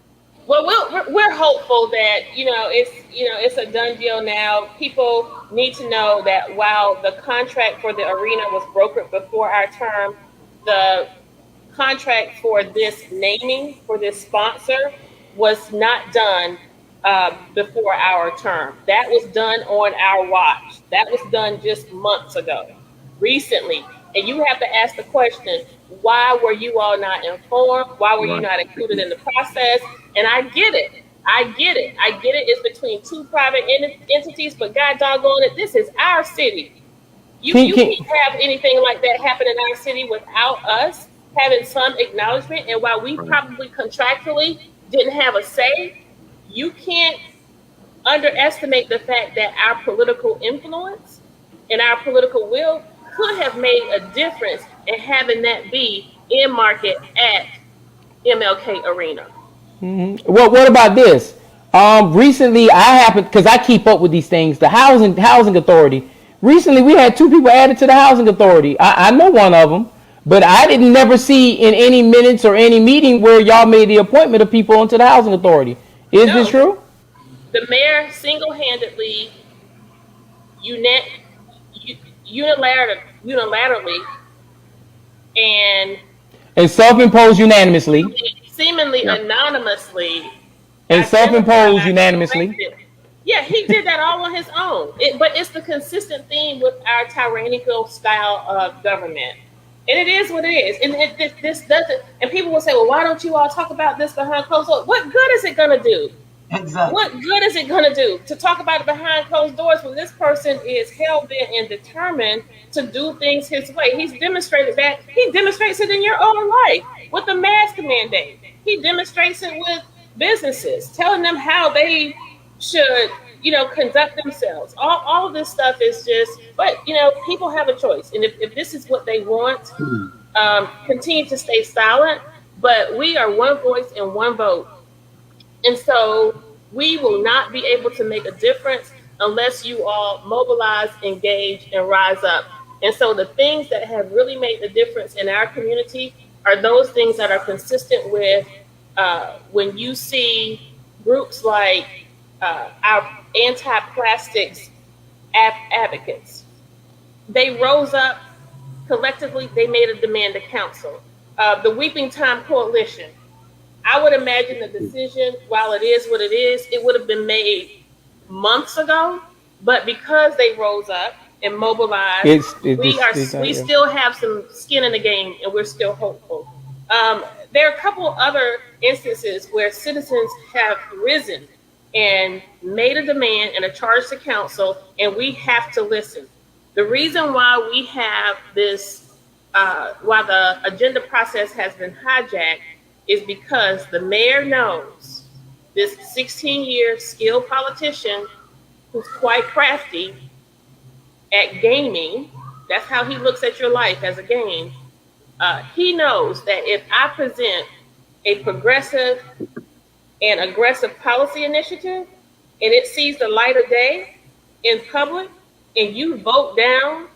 Well, we're hopeful that it's a done deal now. People need to know that while the contract for the arena was brokered before our term, the contract for this naming, for this sponsor, was not done before our term. That was done on our watch. That was done just months ago, recently. And you have to ask the question, why were you all not informed? Why were you not included in the process? And I get it. It's between two private entities, but God doggone it, this is our city. You can't have anything like that happen in our city without us having some acknowledgement. And while we probably contractually didn't have a say, you can't underestimate the fact that our political influence and our political will could have made a difference in having that be in market at MLK Arena. Mm-hmm. Well, what about this? Recently, I happened, because I keep up with these things, the housing authority. Recently, we had 2 people added to the housing authority. I know one of them, but I didn't never see in any minutes or any meeting where y'all made the appointment of people onto the housing authority. Is this true? The mayor single-handedly, unilaterally, and self-imposed unanimously, seemingly anonymously, and self-imposed unanimously. Yeah, he did that all on his own. But it's the consistent theme with our tyrannical style of government. And it is what it is. And this doesn't, and people will say, well, why don't you all talk about this behind closed doors? What good is it going to do? Exactly. What good is it going to do to talk about it behind closed doors when this person is hell-bent and determined to do things his way? He's demonstrated that. He demonstrates it in your own life with the mask mandate. He demonstrates it with businesses, telling them how they should, conduct themselves. All of this stuff is just, but, people have a choice. And if this is what they want, continue to stay silent. But we are one voice and one vote. And so we will not be able to make a difference unless you all mobilize, engage, and rise up. And so the things that have really made the difference in our community are those things that are consistent with when you see groups like our anti-plastics advocates. They rose up collectively. They made a demand to council. The Weeping Time Coalition. I would imagine the decision, while it is what it is, it would have been made months ago. But because they rose up and mobilized, we still have some skin in the game, and we're still hopeful. There are a couple other instances where citizens have risen and made a demand and a charge to council, and we have to listen. The reason why we have this, why the agenda process has been hijacked, is because the mayor knows this 16-year skilled politician who's quite crafty at gaming. That's how he looks at your life, as a game. He knows that if I present a progressive and aggressive policy initiative and it sees the light of day in public, and you vote down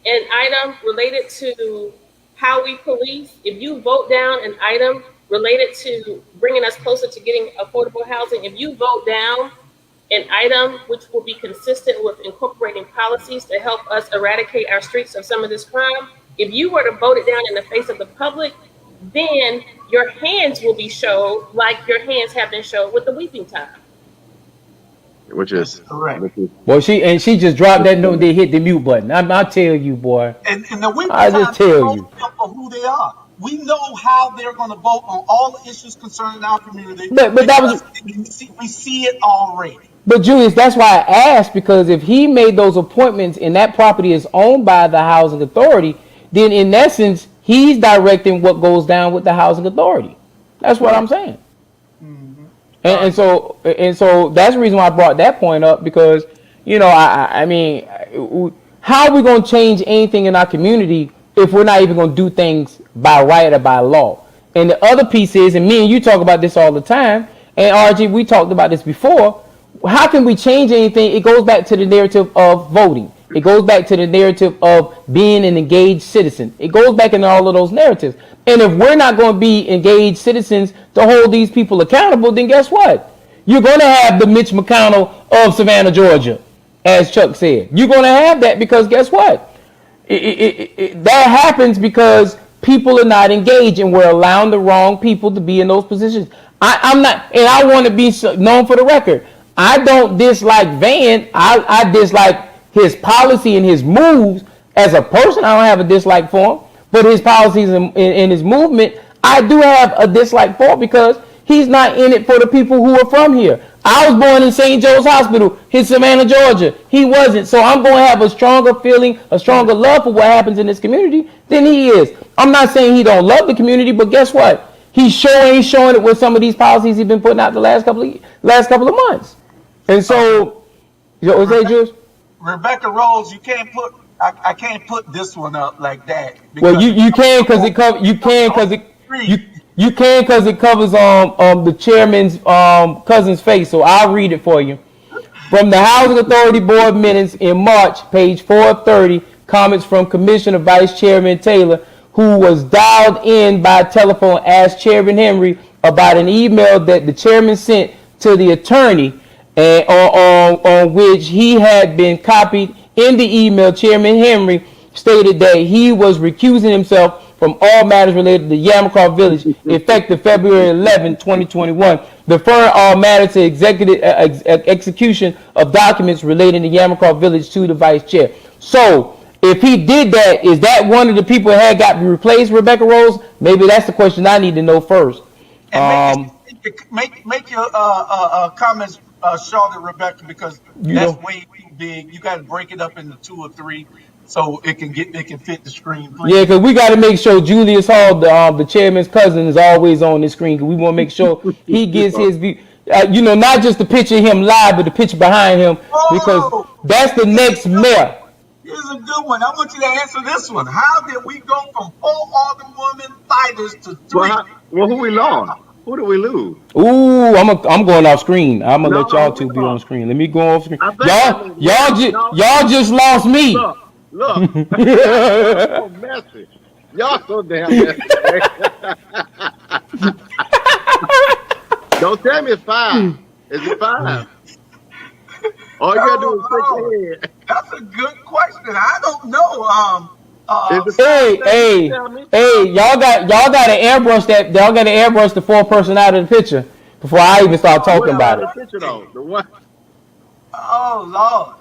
an item related to how we police, if you vote down an item related to bringing us closer to getting affordable housing, if you vote down an item which will be consistent with incorporating policies to help us eradicate our streets of some of this crime, if you were to vote it down in the face of the public, then your hands will be showed like your hands have been showed with the weeping time. Which That's is correct. Boy, she just dropped that note. They hit the mute button. I tell you, boy. And the weeping I time just tell shows you. them for who they are. We know how they're going to vote on all the issues concerning our community But that was. because we see it already. But Julius, that's why I asked, because if he made those appointments and that property is owned by the housing authority, then in essence he's directing what goes down with the housing authority. That's what I'm saying. And so that's the reason why I brought that point up, because I mean, how are we going to change anything in our community if we're not even going to do things by right or by law? And the other piece is, and me and you talk about this all the time, and RG, we talked about this before. How can we change anything? It goes back to the narrative of voting. It goes back to the narrative of being an engaged citizen. It goes back into all of those narratives. And if we're not going to be engaged citizens to hold these people accountable, then guess what? You're going to have the Mitch McConnell of Savannah, Georgia, as Chuck said. You're going to have that because guess what? That happens because people are not engaged, and we're allowing the wrong people to be in those positions. I'm not, and I want to be known for the record. I don't dislike Van. I dislike his policy and his moves. As a person, I don't have a dislike for him. But his policies and his movement, I do have a dislike for, because he's not in it for the people who are from here. I was born in St. Joe's Hospital in Savannah, Georgia. He wasn't. So I'm going to have a stronger feeling, a stronger love for what happens in this community than he is. I'm not saying he don't love the community, but guess what? He's showing it with some of these policies he's been putting out the last couple of months. And so, what's that, Jules? Rebecca Rose, you can't put. I can't put this one up like that. Well, you can because it covers. You can because it covers the chairman's cousin's face. So I'll read it for you. From the Housing Authority Board minutes in March, page 430, comments from Commissioner Vice Chairman Taylor, who was dialed in by telephone, asked Chairman Henry about an email that the chairman sent to the attorney, on which he had been copied. In the email, Chairman Henry stated that he was recusing himself from all matters related to Yamacraw Village, effective February 11, 2021, deferring all matters to executive execution of documents relating to Yamacraw Village to the vice chair. So, if he did that, is that one of the people that had got replaced, Rebecca Rose? Maybe that's the question I need to know first. And make your comments shorter, Rebecca, because that's way too big. You got to break it up into 2 or 3 so it can fit the screen. Please. Yeah, because we got to make sure Julius Hall, the chairman's cousin, is always on the screen, because we want to make sure he gets his view. Not just the picture of him live, but the picture behind him, because that's the next mayor. Here's a good one. I want you to answer this one. How did we go from 4 Alderwoman fighters to 3? Well, who we lost? Who did we lose? Ooh, I'm going off screen. I'm gonna let y'all two be on screen. Let me go off screen. Y'all just lost me. Look. So messy. Y'all so damn messy. Don't tell me it's 5. Is it 5? All you gotta do is shake your head. That's a good question. I don't know. Hey, y'all got to airbrush that. Y'all got to airbrush the 4 person out of the picture before I even start talking about it. The one. Oh Lord.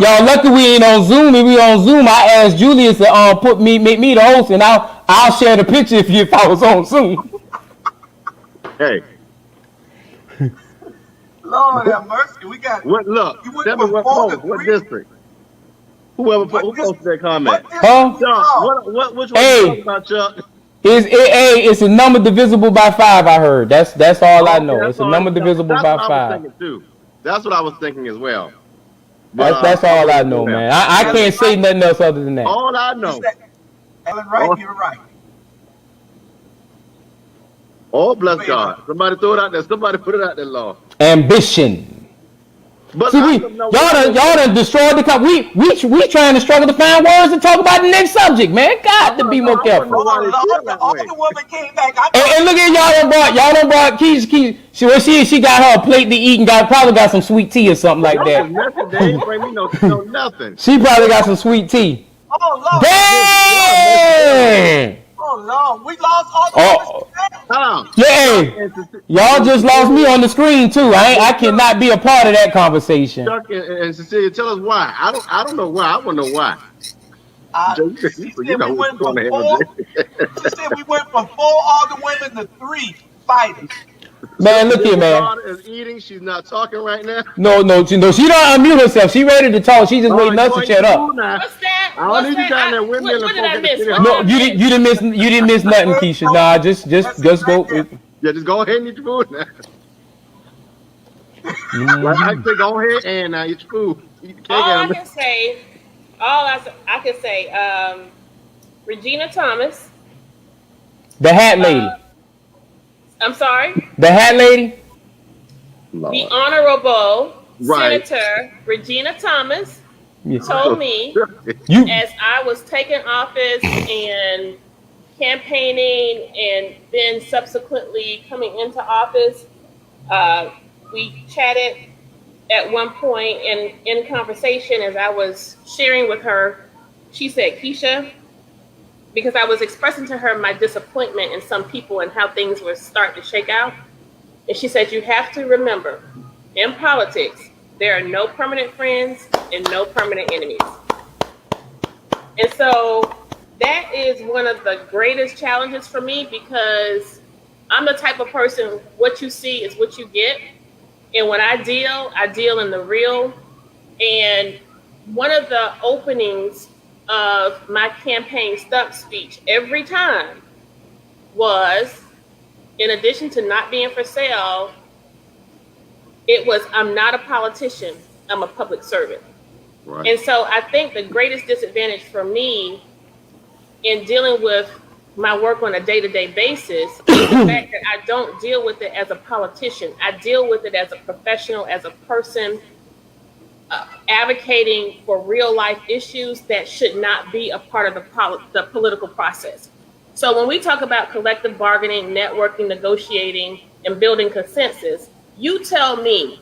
Y'all lucky we ain't on Zoom. If we on Zoom, I asked Julius to make me the host, and I'll share the picture if I was on Zoom. Hey. Lord have mercy. We got. What? Look. Tell me what post. What district? Who posted that comment? Chuck, which one you talking about, Chuck? It's a number divisible by 5. I heard. That's all I know. It's a number divisible by 5. That's what I was thinking as well. That's all I know, man. I can't say nothing else other than that. All I know. Ellen Wright, you're right. Oh, bless God. Somebody throw it out there. Somebody put it out there, Lord. Ambition. But See, y'all done destroyed the we trying to struggle to find words to talk about the next subject, man. Got to be more I want to know careful. why Oh they Lord, feel the that way. older woman came back. I And look at y'all done brought Keisha. She got her a plate to eat and probably got some sweet tea or something like Y'all was that. messing. They ain't bring me no nothing. She probably got some sweet tea. oh Lord, Y'all messing everything. Dang! oh Lord, we lost all the women. Oh, Hold on. yeah, hey, y'all just lost me on the screen too. I cannot be a part of that conversation. Chuck and Cecilia, tell us why. I don't know why. I want to know why. Joe, She you said know we what's went going from to handle four. this. She said we went from 4 older women to 3 fighters. Man, look here, Your man. daughter is eating. She's not talking right now. No, she don't unmute herself. She ready to talk. She just All right, waiting us go to eat shut your food up. now. What's that? I don't What's need you down there that? windmilling What did folk I at the miss? city What hall. No, did I miss? you didn't miss nothing, Keisha. Nah, just That's it right go. there. Yeah, just go ahead and eat your food now. Like I Mhm. say, go ahead and eat your food. Eat the cake All I and can say, I can say, Regina Thomas. The hat Uh, lady. I'm sorry, The hat lady. the Lord. Honorable Right. Senator Regina Thomas Yeah. told me You. as I was taking office and campaigning and then subsequently coming into office, uh, we chatted at one point and in conversation as I was sharing with her, she said, Keisha, because I was expressing to her my disappointment in some people and how things were starting to shake out. And she said, you have to remember, in politics, there are no permanent friends and no permanent enemies. And so that is one of the greatest challenges for me because I'm the type of person, what you see is what you get. And when I deal in the real. And one of the openings of my campaign stump speech every time was, in addition to not being for sale, it was, I'm not a politician, I'm a public servant. Right. And so I think the greatest disadvantage for me in dealing with my work on a day-to-day basis is the fact that I don't deal with it as a politician. I deal with it as a professional, as a person advocating for real life issues that should not be a part of the political process. So when we talk about collective bargaining, networking, negotiating, and building consensus, you tell me,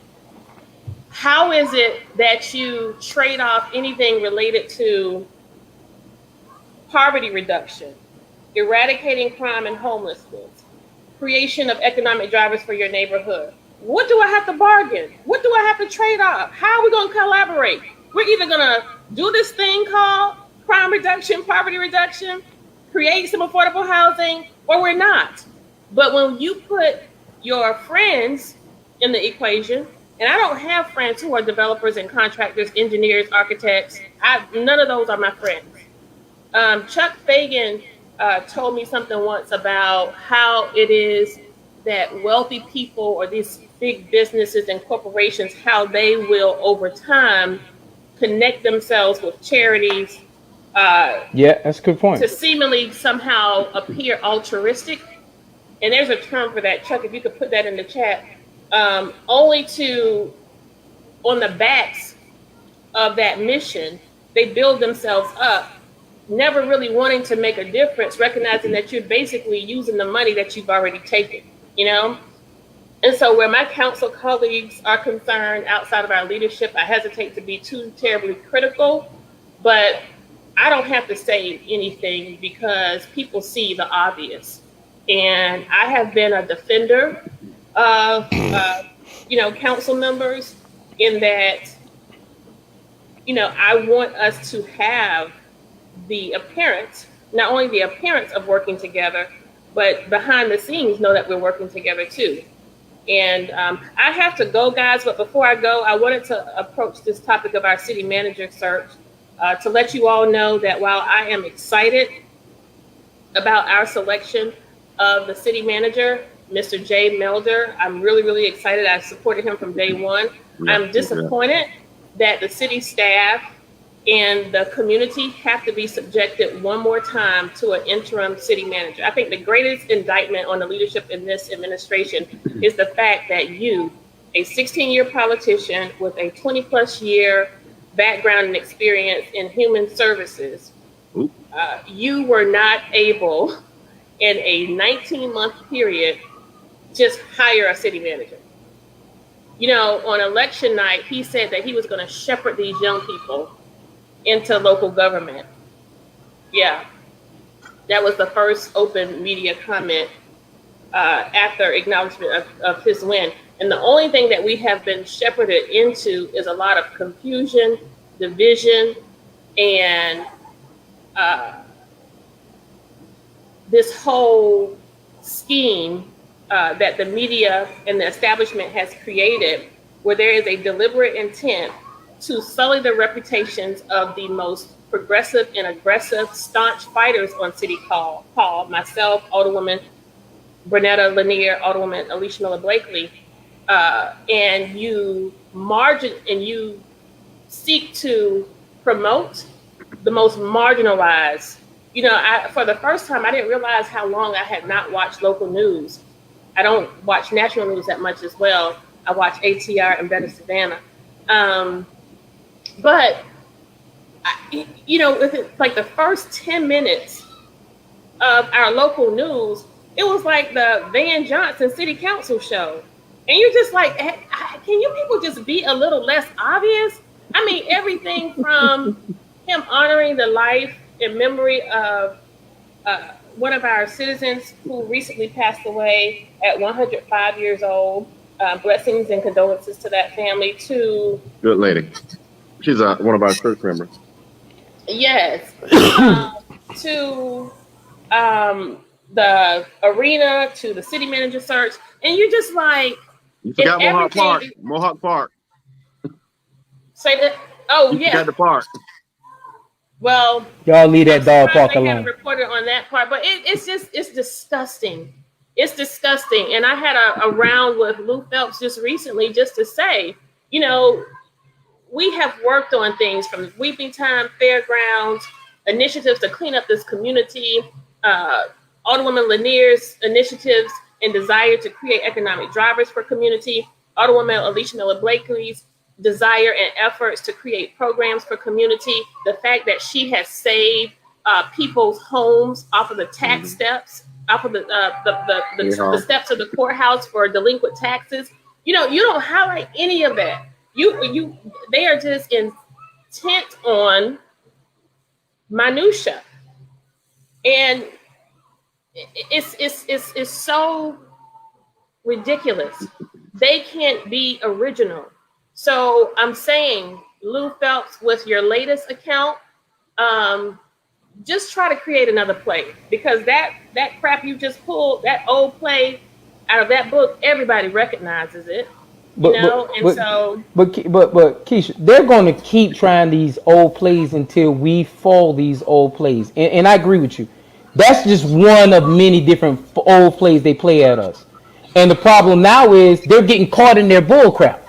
how is it that you trade off anything related to poverty reduction, eradicating crime and homelessness, creation of economic drivers for your neighborhood? What do I have to bargain? What do I have to trade off? How are we going to collaborate? We're either going to do this thing called crime reduction, poverty reduction, create some affordable housing, or we're not. But when you put your friends in the equation, and I don't have friends who are developers and contractors, engineers, architects. None of those are my friends. Chuck Fagan told me something once about how it is that wealthy people or these big businesses and corporations, how they will over time connect themselves with charities Yeah, that's a good point. to seemingly somehow appear altruistic. And there's a term for that, Chuck, if you could put that in the chat, only to, on the backs of that mission, they build themselves up, never really wanting to make a difference, recognizing that you're basically using the money that you've already taken, you know? And so where my council colleagues are concerned outside of our leadership, I hesitate to be too terribly critical, but I don't have to say anything because people see the obvious. And I have been a defender of, council members in that, I want us to have the appearance, not only the appearance of working together, but behind the scenes know that we're working together too. And I have to go, guys, but before I go, I wanted to approach this topic of our city manager search to let you all know that while I am excited about our selection of the city manager, Mr. Jay Melder, I'm really, really excited. I supported him from day one. Yeah, I'm disappointed that the city staff and the community have to be subjected one more time to an interim city manager. I think the greatest indictment on the leadership in this administration is the fact that you a 16-year politician with a 20-plus year background and experience in human services, Oop. you were not able in a 19-month period just hire a city manager. You know, on election night, he said that he was going to shepherd these young people into local government. Yeah, that was the first open media comment after acknowledgement of his win. And the only thing that we have been shepherded into is a lot of confusion, division, and this whole scheme that the media and the establishment has created, where there is a deliberate intent to sully the reputations of the most progressive and aggressive, staunch fighters on City Hall, myself, Alderwoman Bernetta Lanier, Alderwoman Alicia Miller Blakely, and you seek to promote the most marginalized. You know, for the first time, I didn't realize how long I had not watched local news. I don't watch national news that much as well. I watch ATR and Better Savannah. But, you know, like the first 10 minutes of our local news, it was like the Van Johnson City Council show. And you're just like, can you people just be a little less obvious? I mean, everything from him honoring the life and memory of one of our citizens who recently passed away at 105 years old. Blessings and condolences to that family. To Good lady. She's one of our church members. Yes. To the arena, to the city manager search, and you're just like, you forgot Mohawk Park. Mohawk Park. Say that. Oh, you yeah. forgot the park. Well, y'all leave that dog park alone. I alone. haven't reported on that part, but it's disgusting. It's disgusting. And I had a round with Lou Phelps just recently, just to say, you know, we have worked on things from Weeping Time, Fairgrounds, initiatives to clean up this community, Alderwoman Lanier's initiatives and desire to create economic drivers for community, Alderwoman Alicia Miller Blakely's desire and efforts to create programs for community, the fact that she has saved people's homes off of the tax steps, off of the steps of the courthouse for delinquent taxes. You know, you don't highlight any of that. They are just intent on minutia, and it's so ridiculous. They can't be original. So I'm saying, Lou Phelps, with your latest account, just try to create another play, because that crap you just pulled, that old play out of that book, everybody recognizes it. But Kesha, they're going to keep trying these old plays until we fall these old plays. And I agree with you. That's just one of many different old plays they play at us. And the problem now is they're getting caught in their bull crap.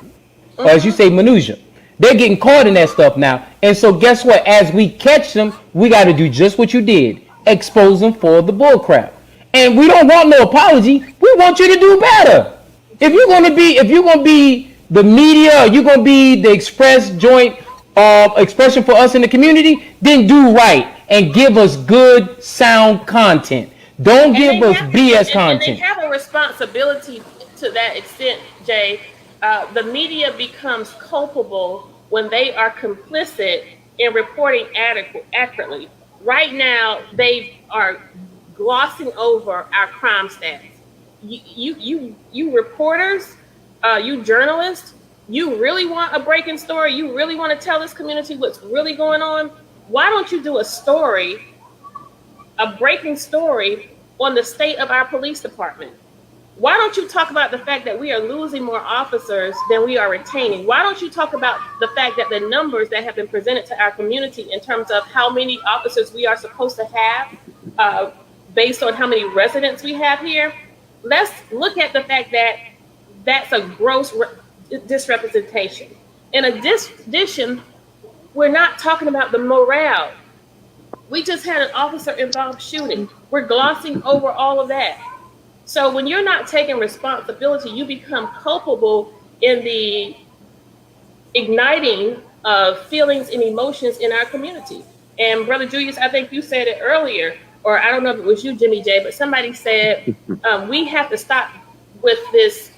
Or as you say, minutia. They're getting caught in that stuff now. And so guess what? As we catch them, we got to do just what you did. Expose them for the bull crap. And we don't want no apology. We want you to do better. If you're gonna be the media, or you're gonna be the express joint expression for us in the community, then do right and give us good, sound content. Don't give us BS content. And they have a responsibility to that extent, Jay. The media becomes culpable when they are complicit in reporting accurately. Right now, they are glossing over our crime stats. You reporters, you journalists, you really want a breaking story? You really want to tell this community what's really going on? Why don't you do a breaking story on the state of our police department? Why don't you talk about the fact that we are losing more officers than we are retaining? Why don't you talk about the fact that the numbers that have been presented to our community in terms of how many officers we are supposed to have based on how many residents we have here? Let's look at the fact that that's a gross disrepresentation. In addition, we're not talking about the morale. We just had an officer-involved shooting. We're glossing over all of that. So when you're not taking responsibility, you become culpable in the igniting of feelings and emotions in our community. And Brother Julius, I think you said it earlier, or I don't know if it was you, Jimmy J, but somebody said we have to stop with this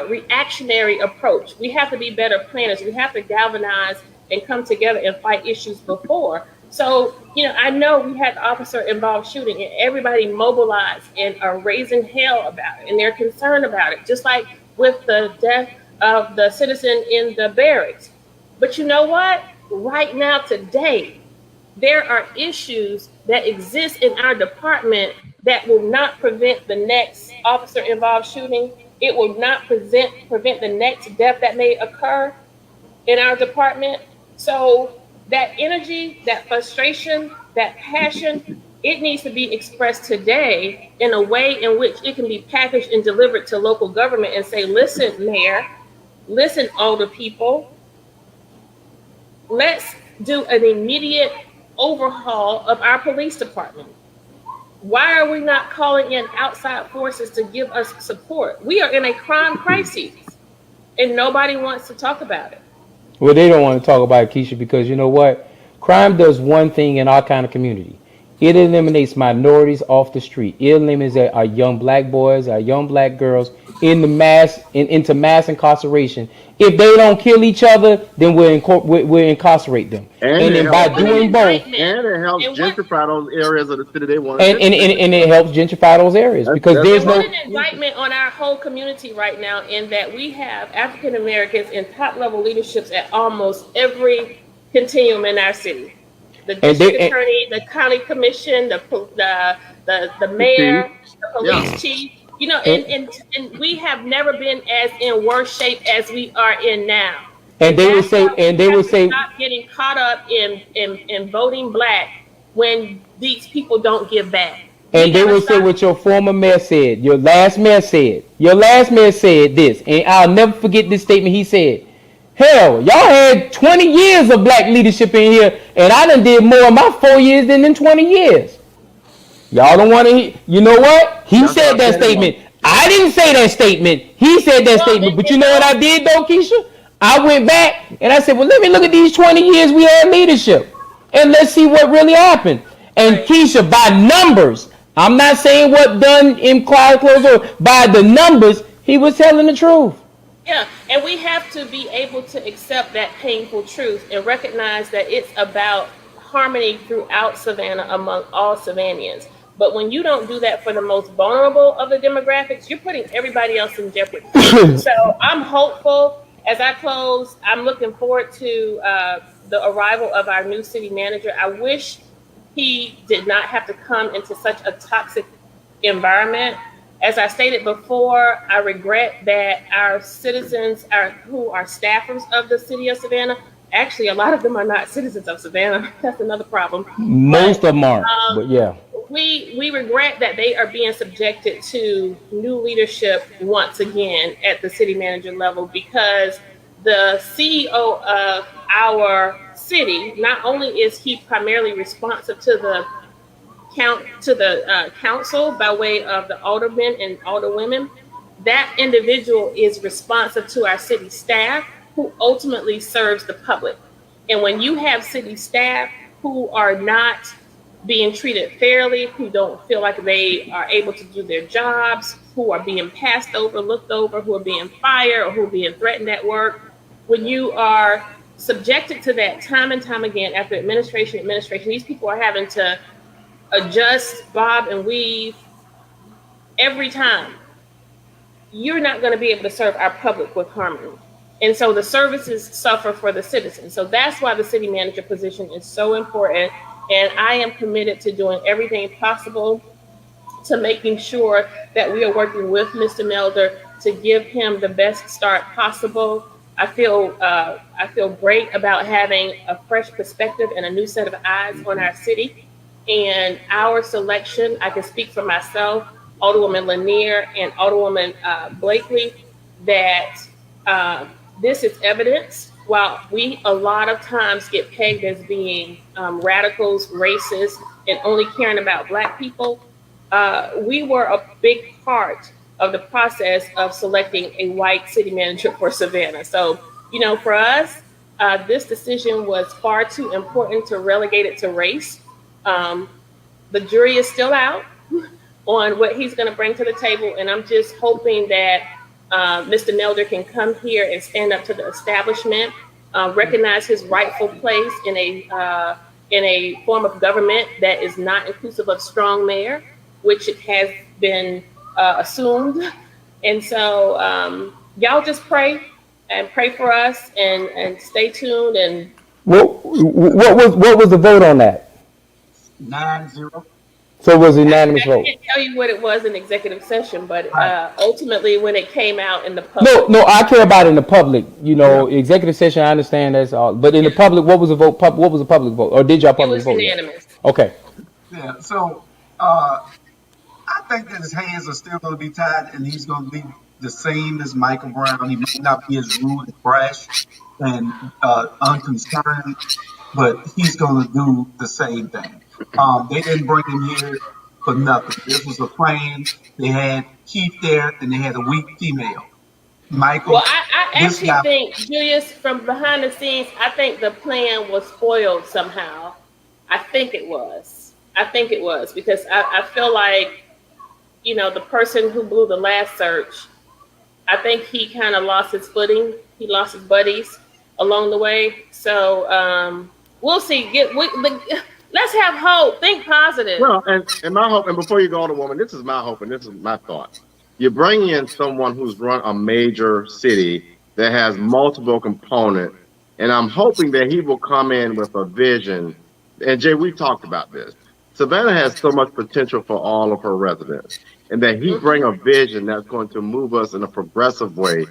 reactionary approach. We have to be better planners. We have to galvanize and come together and fight issues before. So, I know we had the officer involved shooting and everybody mobilized and are raising hell about it and they're concerned about it, just like with the death of the citizen in the barracks. But you know what? Right now, today, there are issues that exist in our department that will not prevent the next officer involved shooting. It will not prevent the next death that may occur in our department. So that energy, that frustration, that passion, it needs to be expressed today in a way in which it can be packaged and delivered to local government and say, listen, Mayor, listen, older people, let's do an immediate overhaul of our police department. Why are we not calling in outside forces to give us support? We are in a crime crisis and nobody wants to talk about it. Well, they don't want to talk about it, Kesha, because you know what? Crime does one thing in our kind of community. It eliminates minorities off the street. It eliminates our young black boys, our young black girls into mass incarceration. If they don't kill each other, then we'll incarcerate them. And then by doing both, and it helps gentrify those areas of the city they want. And it helps gentrify those areas because there's no an indictment on our whole community right now in that we have African Americans in top level leaderships at almost every continuum in our city. The district attorney, the county commission, the mayor, the police chief. And we have never been as in worse shape as we are in now. And they would say, stop getting caught up in voting black when these people don't give back. And they would say what your former mayor said, your last mayor said this, and I'll never forget this statement he said. Hell, y'all had 20 years of black leadership in here, and I done did more in my 4 years than in 20 years. Y'all don't want to hear. You know what? He said that statement. I didn't say that statement. He said that statement. But you know what I did, though, Kesha? I went back, and I said, well, let me look at these 20 years we had leadership, and let's see what really happened. And Kesha, by numbers, I'm not saying what done in closed door. By the numbers, he was telling the truth. Yeah, and we have to be able to accept that painful truth and recognize that it's about harmony throughout Savannah among all Savannians. But when you don't do that for the most vulnerable of the demographics, you're putting everybody else in jeopardy. So I'm hopeful. As I close, I'm looking forward to the arrival of our new city manager. I wish he did not have to come into such a toxic environment. As I stated before, I regret that our citizens who are staffers of the city of Savannah, actually a lot of them are not citizens of Savannah. That's another problem. Most of them aren't, but yeah. We regret that they are being subjected to new leadership once again at the city manager level because the CEO of our city, not only is he primarily responsive to the council by way of the aldermen and alderwomen, that individual is responsive to our city staff who ultimately serves the public. And when you have city staff who are not being treated fairly, who don't feel like they are able to do their jobs, who are being passed over, looked over, who are being fired, or who are being threatened at work, when you are subjected to that time and time again after administration, these people are having to adjust, bob, and weave every time. You're not going to be able to serve our public with harmony. And so the services suffer for the citizens. So that's why the city manager position is so important. And I am committed to doing everything possible to making sure that we are working with Mr. Melder to give him the best start possible. I feel great about having a fresh perspective and a new set of eyes on our city. And our selection, I can speak for myself, Alderwoman Lanier and Alderwoman Blakely, that this is evidence. While we a lot of times get pegged as being radicals, racist, and only caring about Black people, we were a big part of the process of selecting a white city manager for Savannah. So, for us, this decision was far too important to relegate it to race. Um, the jury is still out on what he's going to bring to the table, and I'm just hoping that Mr. Nelder can come here and stand up to the establishment, recognize his rightful place in a form of government that is not inclusive of strong mayor, which it has been assumed. And so y'all just pray and pray for us and stay tuned. And what was the vote on that? 9-0. So it was a I unanimous vote. can't tell you what it was in executive session, but Right. ultimately when it came out in the No, public, no, I care about it in the public. Yeah. Executive session. I understand that's all, but in the public, what was the vote? What was the public vote, or did y'all it public was vote yet? unanimous. Okay. Yeah. So I think that his hands are still going to be tied, and he's going to be the same as Michael Brown. He might not be as rude and brash and unconcerned, but he's going to do the same thing. They didn't bring him here for nothing. This was a plan. They had Keith there, and they had a weak female. Well, Michael, I this actually guy, think, Julius, from behind the scenes, I think the plan was spoiled somehow. I think it was. I think it was because I feel like, the person who blew the last search, I think he kind of lost his footing. He lost his buddies along the way. So we'll see. Let's have hope. Think positive. Well, and my hope, and before you go on, woman, this is my hope and this is my thought. You bring in someone who's run a major city that has multiple components, and I'm hoping that he will come in with a vision. And Jay, we talked about this. Savannah has so much potential for all of her residents, and that he bring a vision that's going to move us in a progressive way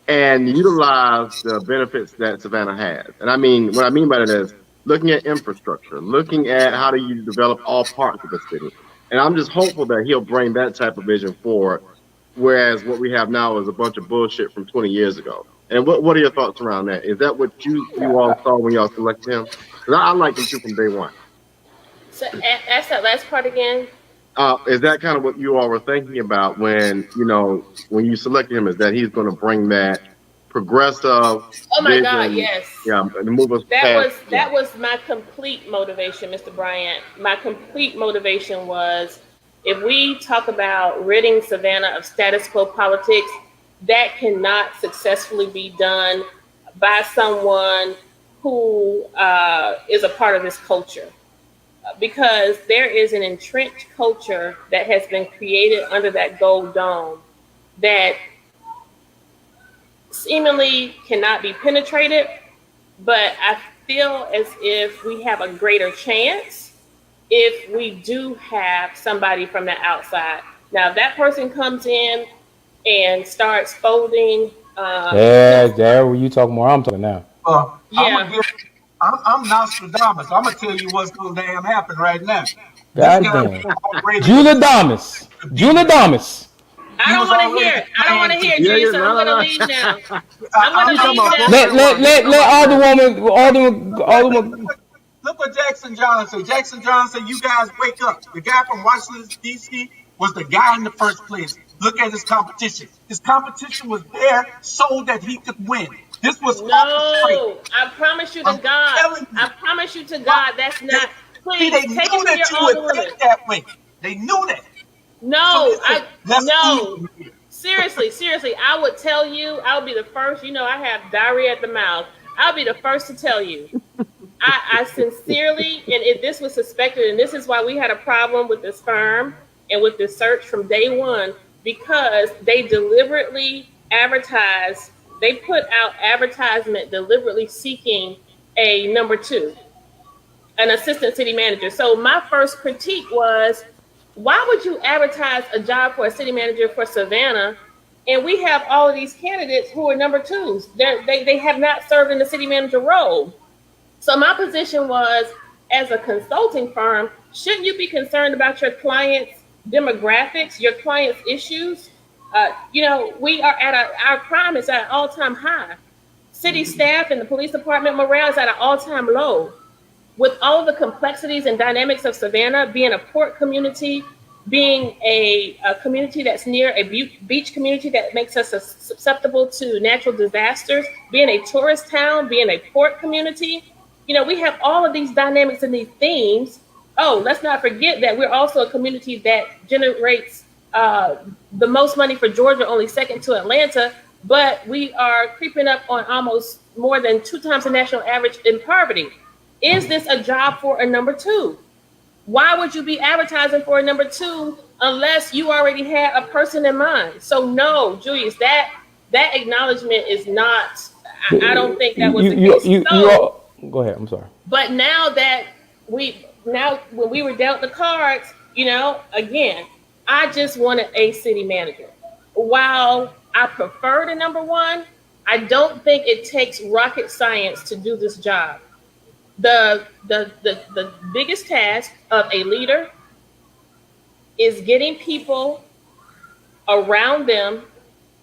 and utilize the benefits that Savannah has. And I mean, what I mean by that is looking at infrastructure, looking at how do you develop all parts of the city. And I'm just hopeful that he'll bring that type of vision forward, whereas what we have now is a bunch of bullshit from 20 years ago. And what are your thoughts around that? Is that what you all saw when y'all selected him? Because I like him too from day one. So ask that last part again. Is that kind of what you all were thinking about when you selected him? Is that he's going to bring that progressive Oh my God, vision, yes. and move us That past? was that was my complete motivation, Mr. Bryant. My complete motivation was if we talk about ridding Savannah of status quo politics, that cannot successfully be done by someone who is a part of this culture. Because there is an entrenched culture that has been created under that gold dome that seemingly cannot be penetrated, but I feel as if we have a greater chance if we do have somebody from the outside. Now, if that person comes in and starts folding, There, were you talking more? I'm talking now. yeah, I'm Nostradamus. I'm gonna tell you what's gonna damn happen right now. This God guy damn. was already Julia Damas. Julia Damas. I he don't was want to already hear it. I don't want to hear it, Yeah, Julia, yeah, so no, I'm going to no. leave now. I'm I'm going to talking leave about now. Alderwoman. Look what Jackson John said. Jackson John said, "You guys wake up." The guy from Washington D.C. was the guy in the first place. Look at his competition. His competition was there so that he could win. This was orchestrated. No, I promise you to I'm God. telling you. I promise you to God, that's They, not. see, Please they take it knew from that your you would older woman. think that way. They knew that. So No, they said, "Let's eat no. him here." Seriously, I would tell you. I'll be the first. I have diarrhea at the mouth. I'll be the first to tell you. I sincerely, and if this was suspected, and this is why we had a problem with this firm and with this search from day one, because they deliberately advertised, they put out advertisement deliberately seeking a number two, an assistant city manager. So my first critique was, why would you advertise a job for a city manager for Savannah, and we have all of these candidates who are number twos? They have not served in the city manager role. So my position was, as a consulting firm, shouldn't you be concerned about your clients' demographics, your clients' issues? We are our crime is at an all-time high. City staff and the police department morale is at an all-time low. With all of the complexities and dynamics of Savannah being a port community, being a community that's near a beach community that makes us susceptible to natural disasters, being a tourist town, being a port community. We have all of these dynamics and these themes. Oh, let's not forget that we're also a community that generates the most money for Georgia, only second to Atlanta, but we are creeping up on almost more than 2 times the national average in poverty. Is this a job for a number two? Why would you be advertising for a number two unless you already had a person in mind? So no, Julius, that acknowledgement is not. I don't think that was the case. Go ahead. I'm sorry. But now when we were dealt the cards, again, I just wanted a city manager. While I prefer the number one, I don't think it takes rocket science to do this job. The biggest task of a leader is getting people around them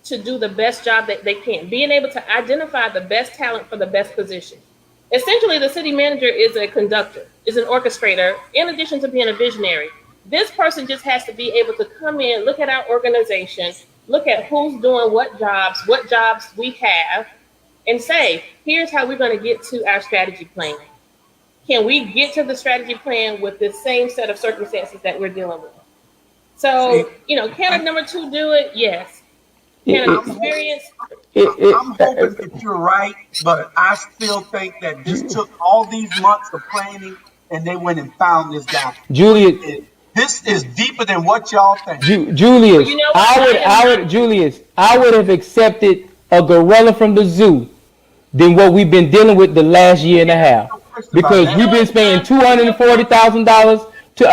to do the best job that they can, being able to identify the best talent for the best position. Essentially, the city manager is a conductor, is an orchestrator, in addition to being a visionary. This person just has to be able to come in, look at our organization, look at who's doing what jobs we have, and say, here's how we're going to get to our strategy plan. Can we get to the strategy plan with the same set of circumstances that we're dealing with? So, can a number two do it? Yes. Can an experience? I'm hoping that you're right, but I still think that this took all these months of planning, and they went and found this guy. Julius, this is deeper than what y'all think. Julius, I would have accepted a gorilla from the zoo than what we've been dealing with the last year and a half. Because we've been spending $240,000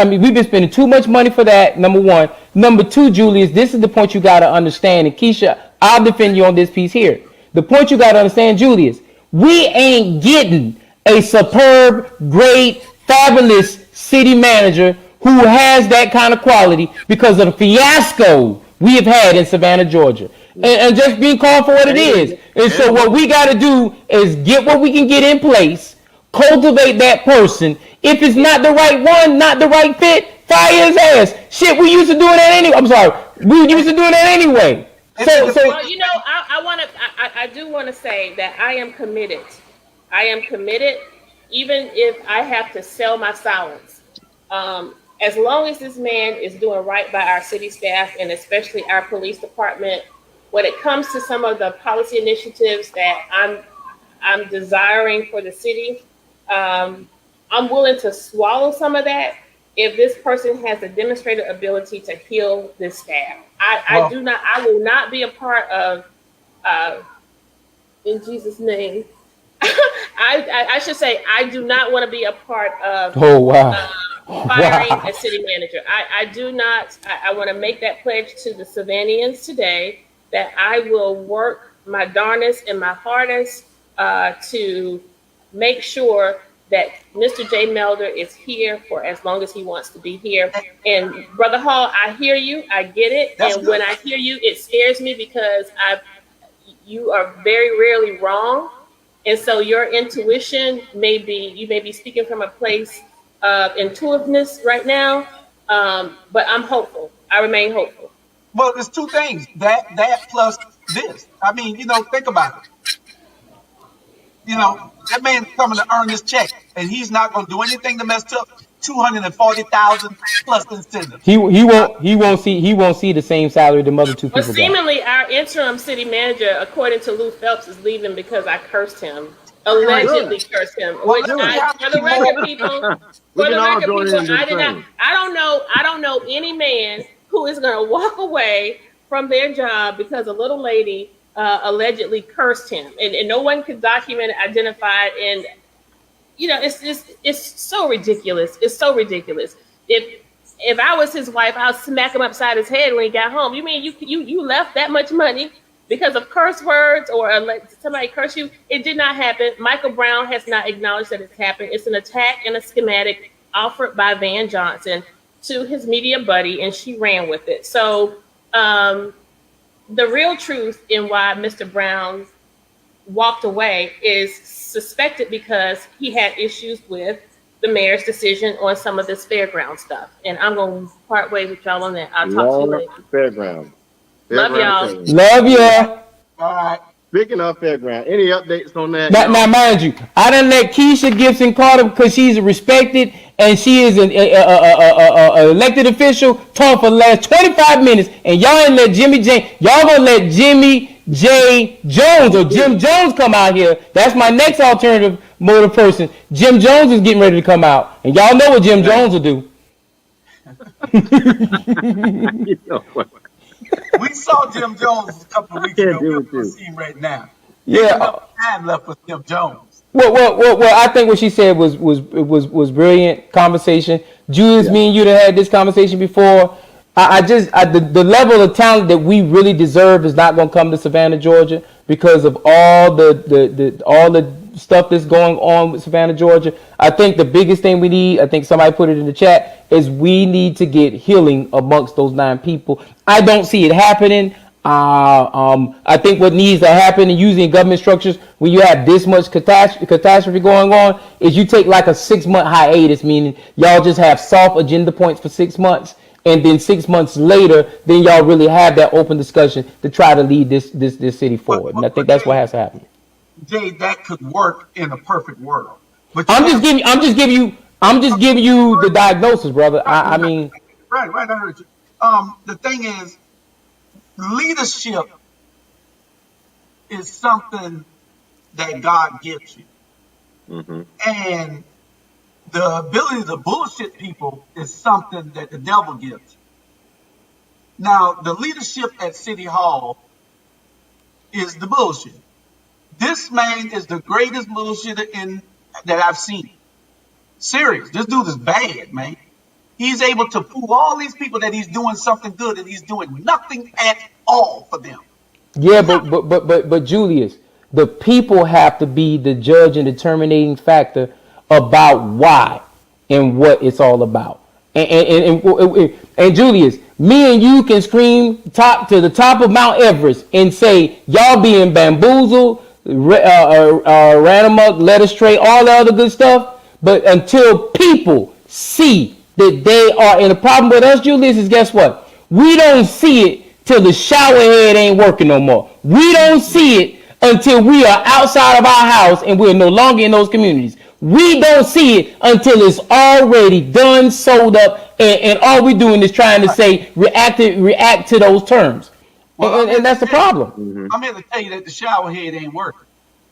we've been spending too much money for that, number one. Number two, Julius, this is the point you got to understand. And Kesha, I'll defend you on this piece here. The point you got to understand, Julius, we ain't getting a superb, great, fabulous city manager who has that kind of quality because of the fiasco we have had in Savannah, Georgia. And just being called for what it is. And so what we got to do is get what we can get in place, cultivate that person. If it's not the right one, not the right fit, fire his ass. Shit, we used to doing that anyway. I'm sorry, we used to doing that anyway. Well, I do want to say that I am committed. I am committed, even if I have to sell my silence. As long as this man is doing right by our city staff and especially our police department, when it comes to some of the policy initiatives that I'm desiring for the city, I'm willing to swallow some of that if this person has a demonstrated ability to heal this staff. I will not be a part of, in Jesus' name, I should say, I do not want to be a part of firing a city manager. I do not. I want to make that pledge to the Savannahans today that I will work my darnest and my hardest to make sure that Mr. J. Melder is here for as long as he wants to be here. And Brother Hall, I hear you, I get it. That's and good. When I hear you, it scares me because you are very rarely wrong. And so your intuition you may be speaking from a place of intuitiveness right now. But I'm hopeful. I remain hopeful. Well, there's two things, that plus this. I mean, think about it. That man's coming to earn this check, and he's not going to do anything to mess up $240,000 plus incentive. He won't see the same salary the other two people got. Seemingly, our interim city manager, according to Lou Phelps, is leaving because I cursed him. Allegedly cursed him. For the record, people, I don't know any man who is going to walk away from their job because a little lady allegedly cursed him, and no one could document it, identify it, and it's so ridiculous. It's so ridiculous. If I was his wife, I'll smack him upside his head when he got home. You mean you left that much money because of curse words or somebody cursed you? It did not happen. Michael Brown has not acknowledged that it's happened. It's an attack and a schematic offered by Van Johnson to his media buddy, and she ran with it. So the real truth in why Mr. Brown walked away is suspected because he had issues with the mayor's decision on some of this fairground stuff. And I'm going to part way with y'all on that. I'll talk to you Lord, later. fairground. Love y'all. Love ya. All right. Speaking of fairground, any updates on that? Now, mind you, I done let Kesha Gibson Carter, because she's respected and she is an elected official, talk for the last 25 minutes, and y'all ain't let y'all gonna let Jimmy J. Jones or Jim Jones come out here. That's my next alternative motive person. Jim Jones is getting ready to come out, and y'all know what Jim Jones will do. You know what? We saw Jim Jones a couple of weeks ago. We're going to see him right now. Yeah. No time left for Jim Jones. Well, I think what she said was brilliant conversation. Julius, me and you that had this conversation before. The level of talent that we really deserve is not going to come to Savannah, Georgia, because of all the stuff that's going on with Savannah, Georgia. I think the biggest thing we need, I think somebody put it in the chat, is we need to get healing amongst those 9 people. I don't see it happening. I think what needs to happen, and usually in government structures, when you have this much catastrophe going on, is you take like a 6-month hiatus, meaning y'all just have soft agenda points for 6 months, and then 6 months later, then y'all really have that open discussion to try to lead this city forward. And I think that's what has to happen. Jay, that could work in a perfect world. But I'm just giving you the diagnosis, brother. I mean, right. I heard you. The thing is, leadership is something that God gives you, and the ability to bullshit people is something that the devil gives you. Now, the leadership at City Hall is the bullshit. This man is the greatest bullshitter that I've seen. Serious. This dude is bad, man. He's able to fool all these people that he's doing something good, and he's doing nothing at all for them. Yeah, but Julius, the people have to be the judge and determining factor about why and what it's all about. And Julius, me and you can scream to the top of Mount Everest and say y'all being bamboozled, ran amok, led astray, all the other good stuff. But until people see that they are in a problem with us, Julius, is guess what? We don't see it till the shower head ain't working no more. We don't see it until we are outside of our house and we're no longer in those communities. We don't see it until it's already done, sold up, and all we're doing is trying to say react to those terms. Well, and that's the problem. I'm here to tell you that the shower head ain't working.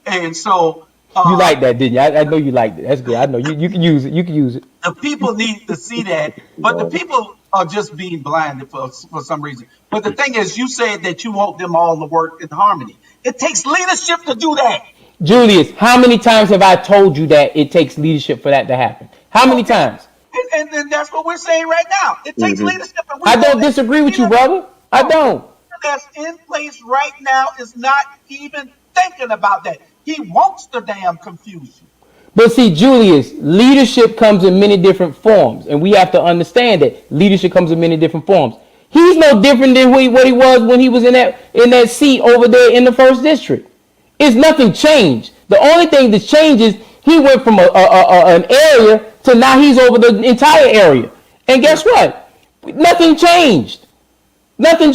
And so you like that, didn't you? I know you liked it. That's good. I know you can use it. You can use it. The people need to see that, but the people are just being blinded for some reason. But the thing is, you said that you want them all to work in harmony. It takes leadership to do that. Julius, how many times have I told you that it takes leadership for that to happen? How many times? And that's what we're saying right now. It takes leadership. And I don't disagree with you, brother. I don't. That's in place right now is not even thinking about that. He wants the damn confusion. But see, Julius, leadership comes in many different forms, and we have to understand that leadership comes in many different forms. He's no different than what he was when he was in that seat over there in the 1st District. It's nothing changed. The only thing that changes, he went from an area to now he's over the entire area. And guess what? Nothing changed. Nothing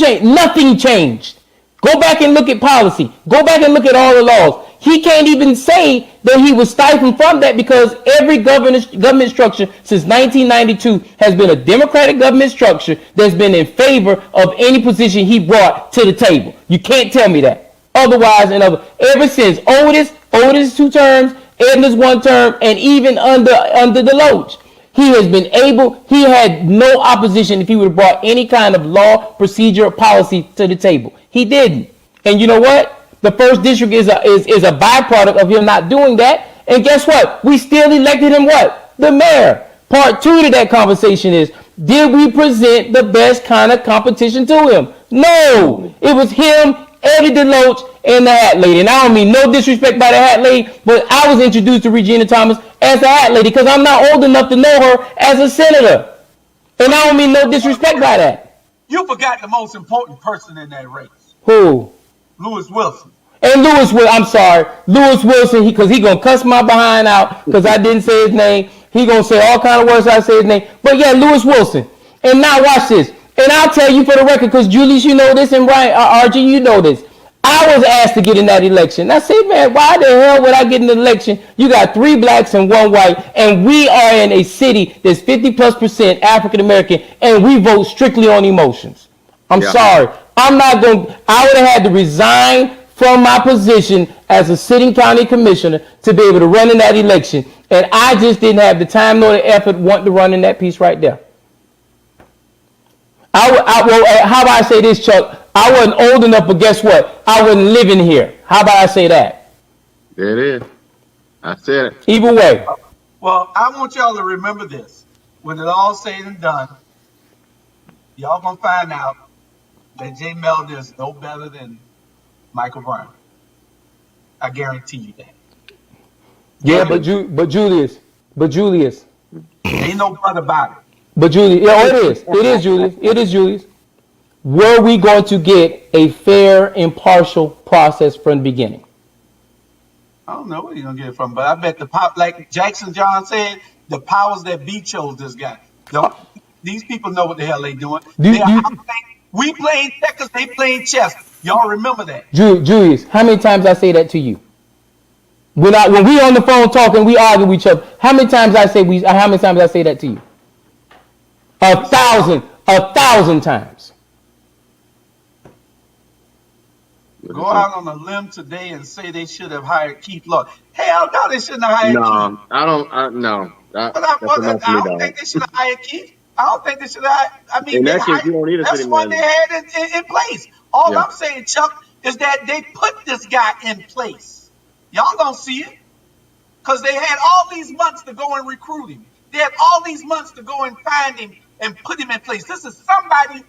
changed. Go back and look at policy. Go back and look at all the laws. He can't even say that he was stifled from that because every government structure since 1992 has been a Democratic government structure that's been in favor of any position he brought to the table. You can't tell me that. Otherwise, ever since Otis 2 terms, Edna's 1 term, and even under the Deloach, he has been able. He had no opposition if he would have brought any kind of law, procedure, or policy to the table. He didn't. And you know what? The 1st District is a byproduct of him not doing that. And guess what? We still elected him what? The mayor. Part 2 to that conversation is, did we present the best kind of competition to him? No. It was him, Eddie Deloach, and the Hat Lady. And I don't mean no disrespect by the Hat Lady, but I was introduced to Regina Thomas as the Hat Lady because I'm not old enough to know her as a senator. And I don't mean no disrespect by that. You forgot the most important person in that race. Who? Lewis Wilson. And Lewis Wilson, because he gonna cuss my behind out because I didn't say his name. He gonna say all kind of words. I say his name, but yeah, Lewis Wilson. And now watch this. And I'll tell you for the record, because Julius, you know this, and Brian, RG, you know this. I was asked to get in that election. I said, man, why the hell would I get in the election? You got 3 blacks and 1 white, and we are in a city that's 50+% African American, and we vote strictly on emotions. I'm sorry. I'm not going. I would have had to resign from my position as a sitting county commissioner to be able to run in that election, and I just didn't have the time nor the effort wanting to run in that piece right there. How about I say this, Chuck? I wasn't old enough, but guess what? I wasn't living here. How about I say that? There it is. I said it. Either way. Well, I want y'all to remember this. When it all said and done, y'all gonna find out that Jay Melder is no better than Michael Brown. I guarantee you that. Yeah, but Julius. Ain't no but about it. But Julius, yeah, it is. It is Julius. It is Julius. Were we going to get a fair, impartial process from the beginning? I don't know where you're gonna get it from, but I bet like Jackson John said, the powers that be chose this guy. These people know what the hell they doing. We playing checkers, they playing chess. Y'all remember that? Julius, how many times I say that to you? When we on the phone talking, we argue with each other. How many times I say that to you? 1,000 times. Go out on a limb today and say they should have hired Keith Lloyd. Hell no, they shouldn't have hired Keith. No, I don't. No, I don't think they should have hired Keith. I don't think they should have. I mean, in that case, you don't need a city what manager. they had in place. All I'm saying, Chuck, is that they put this guy in place. Y'all don't see it because they had all these months to go and recruit him. They had all these months to go and find him and put him in place. This is somebody,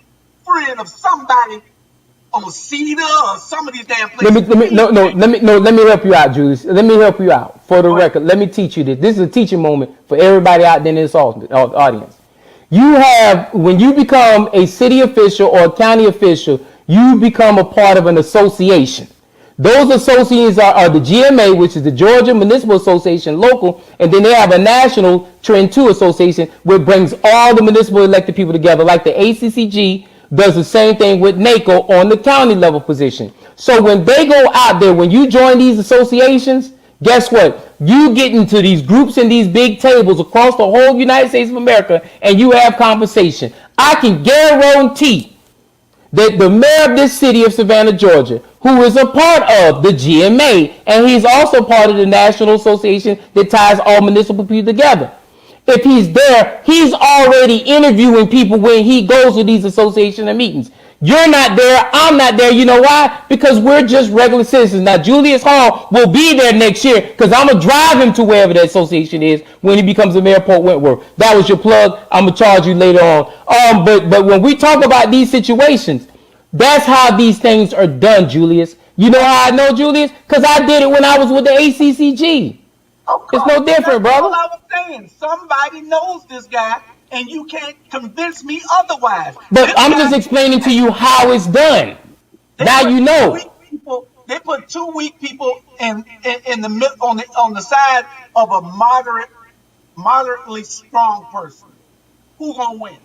friend of somebody on Cedar or some of these damn places. Let me help you out, Julius. Let me help you out. For the record, let me teach you this. This is a teaching moment for everybody out there in this audience. You have, when you become a city official or a county official, you become a part of an association. Those associations are the GMA, which is the Georgia Municipal Association local, and then they have a national Trend 2 association, which brings all the municipal elected people together, like the ACCG does the same thing with NACO on the county level position. So when they go out there, when you join these associations, guess what? You get into these groups and these big tables across the whole United States of America, and you have conversation. I can guarantee that the mayor of this city of Savannah, Georgia, who is a part of the GMA, and he's also part of the National Association that ties all municipal people together. If he's there, he's already interviewing people when he goes to these association meetings. You're not there. I'm not there. You know why? Because we're just regular citizens. Now, Julius Hall will be there next year because I'm going to drive him to wherever that association is when he becomes a mayor of Port Wentworth. That was your plug. I'm going to charge you later on. But when we talk about these situations, that's how these things are done, Julius. You know how I know, Julius? Because I did it when I was with the ACCG. It's no different, brother. That's all I was saying. Somebody knows this guy, and you can't convince me otherwise. But I'm just explaining to you how it's done. Now you know. They put 2 weak people in the on the side of a moderately strong person. Who's gonna win?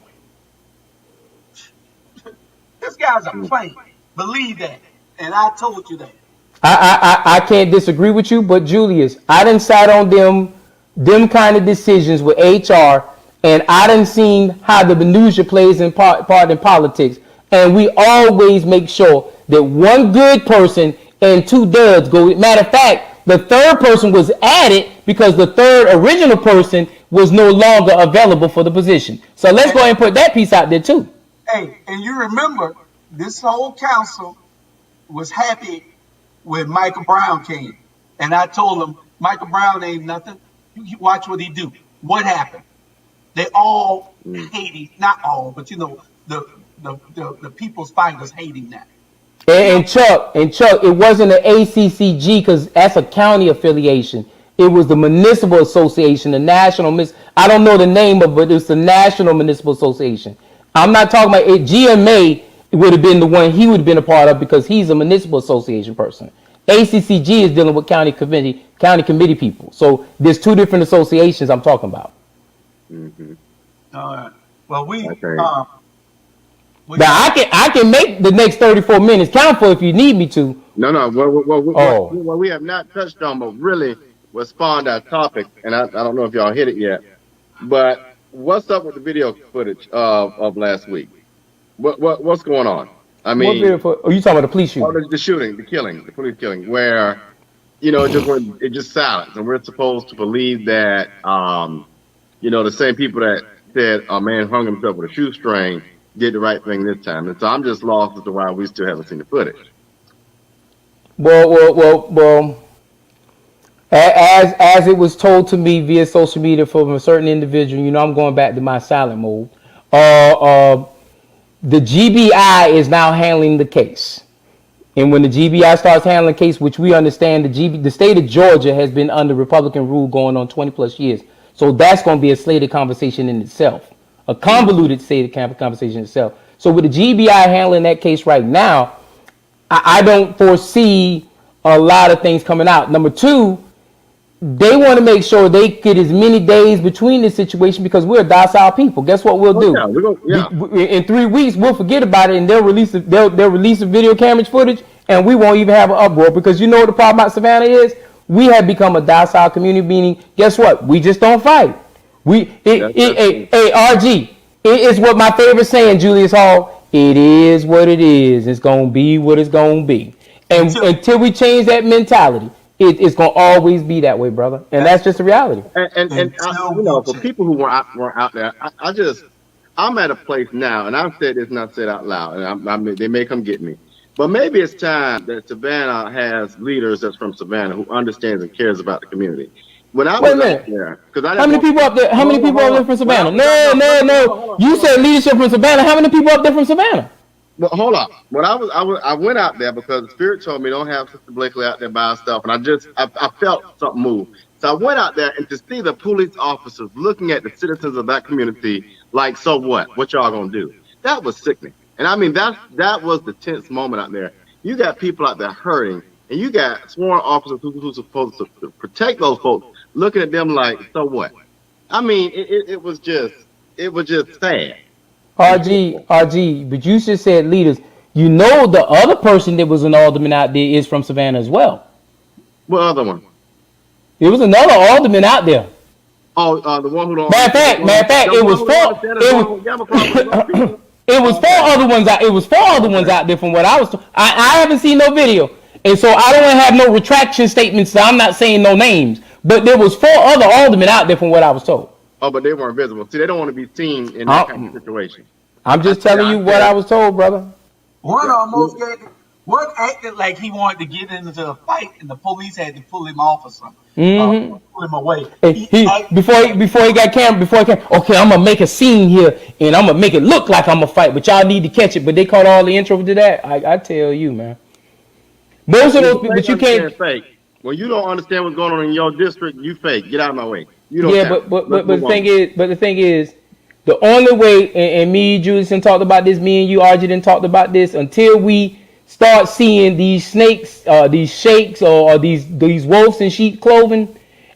This guy's a plane. Believe that, and I told you that. I can't disagree with you, but Julius, I done sat on them kind of decisions with HR, and I done seen how the minutia plays in part in politics, and we always make sure that 1 good person and 2 duds go. Matter of fact, the 3rd person was added because the 3rd original person was no longer available for the position. So let's go ahead and put that piece out there too. Hey, and you remember this whole council was happy when Michael Brown came, and I told him Michael Brown ain't nothing. You watch what he do. What happened? They all hate him. Not all, but you know the people's fighters hate him now. And Chuck, it wasn't an ACCG because that's a county affiliation. It was the Municipal Association, the National. I don't know the name of it, but it's the National Municipal Association. I'm not talking about it. GMA would have been the one he would have been a part of because he's a municipal association person. ACCG is dealing with county committee people. So there's 2 different associations I'm talking about. Mm-hmm. All right. Well, Okay. we Now got I can make the next 34 minutes count for if you need me to. No, no. Oh, What we have not touched on, but really what spawned our topic, and I don't know if y'all hit it yet, but what's up with the video footage of last week? What's going on? I what mean, video for? Oh, you talking about the police oh, shooting? the shooting, the killing, the police killing, where it just silence, and we're supposed to believe that the same people that said a man hung himself with a shoestring did the right thing this time, and so I'm just lost as to why we still haven't seen the footage. Well. As it was told to me via social media from a certain individual, I'm going back to my silent mode. The GBI is now handling the case. And when the GBI starts handling the case, which we understand the state of Georgia has been under Republican rule going on 20 plus years. So that's going to be a slated conversation in itself, a convoluted slated conversation itself. So with the GBI handling that case right now, I don't foresee a lot of things coming out. Number two, they want to make sure they get as many days between this situation because we're docile people. Guess what we'll do? In 3 weeks, we'll forget about it and they'll release the video camera footage and we won't even have an uproar because you know what the problem about Savannah is? We have become a docile community, meaning guess what? We just don't fight. RG, it is what my favorite saying, Julius Hall. It is what it is. It's gonna be what it's gonna be. And until we change that mentality, it's gonna always be that way, brother. And that's just the reality. And for people who weren't out there, I'm at a place now, and I've said this not said out loud, and I mean, they may come get me. But maybe it's time that Savannah has leaders that's from Savannah who understands and cares about the community. When I was out there, because how many people up there? How many people up there from Savannah? No. You said leadership from Savannah. How many people up there from Savannah? Well, hold up. When I went out there because the Spirit told me don't have Sister Blakely out there buying stuff, and I felt something move. So I went out there and to see the police officers looking at the citizens of that community like, so what? What y'all gonna do? That was sickening. And I mean that was the tense moment out there. You got people out there hurting, and you got sworn officers who's supposed to protect those folks looking at them like, so what? I mean, it was just sad. RG, but you just said leaders. You know the other person that was an alderman out there is from Savannah as well. What other one? There was another alderman out there. Oh, the one who don't. Matter of fact, it was four other ones out. It was four other ones out there from what I was told. I haven't seen no video, and so I don't have no retraction statements. So I'm not saying no names, but there was four other aldermen out there from what I was told. Oh, but they weren't visible. See, they don't want to be seen in that kind of situation. I'm just telling you what I was told, brother. One acted like he wanted to get into a fight, and the police had to pull him off or something. Pull him away. Before he got camera, okay, I'm gonna make a scene here, and I'm gonna make it look like I'm a fight, but y'all need to catch it. But they caught all the intro to that. I tell you, man. Most of those people, but you can't fake. When you don't understand what's going on in your district, you fake. Get out of my way. You don't. Yeah, but the thing is, the only way, and me, Julius, talked about this. Me and you, RJ, didn't talked about this until we start seeing these snakes, these sheiks, or these wolves in sheep clothing,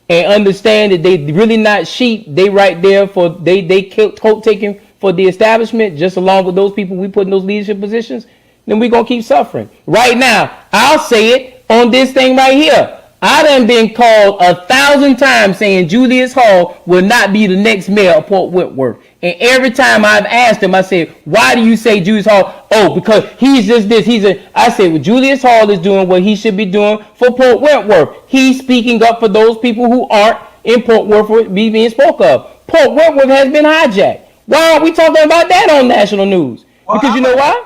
and understand that they really not sheep. They right there for they coat taking for the establishment, just along with those people we put in those leadership positions. Then we gonna keep suffering. Right now, I'll say it on this thing right here. I done been called 1,000 times saying Julius Hall will not be the next mayor of Port Wentworth. And every time I've asked him, I said, why do you say Julius Hall? Oh, because he's just this. I said, well, Julius Hall is doing what he should be doing for Port Wentworth. He's speaking up for those people who aren't in Port Wentworth being spoke of. Port Wentworth has been hijacked. Why aren't we talking about that on national news? Well, because you know why?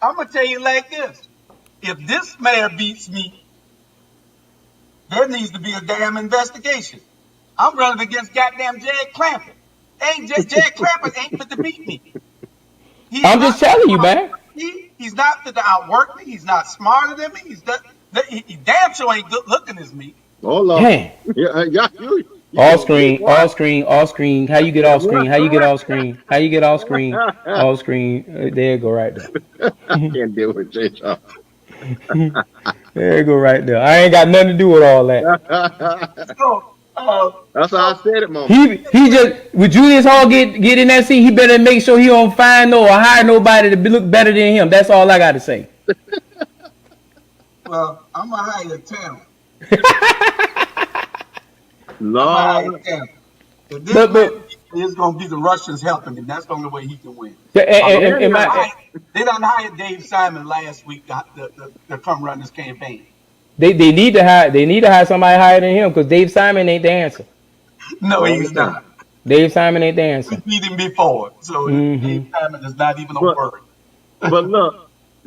I'm going to tell you like this. If this mayor beats me, there needs to be a damn investigation. I'm running against goddamn Jag Clampett. Jag Clampett ain't fit to beat me. I'm just telling you, man. He's not fit to outwork me. He's not smarter than me. He damn sure ain't good looking as me. Oh, Lord. Hey. All screen. How you get off screen? All screen. There you go right there. I can't deal with Jay Charles. There you go right there. I ain't got nothing to do with all that. So, That's how I So said it, Mom. He just with Julius Hall get in that seat. He better make sure he don't find or hire nobody to look better than him. That's all I got to say. well, I'm gonna hire talent. I'm gonna hire Lord. talent. If this But man but is gonna be the Russians helping him, that's the only way he can win. and my, They done hired Dave Simon last week to come run this campaign. they need to hire somebody higher than him because Dave Simon ain't the answer. No, Oh, he's no. not. Dave Simon ain't the We answer. beat him before, so Dave Hmm. Simon is not even a But word. but look,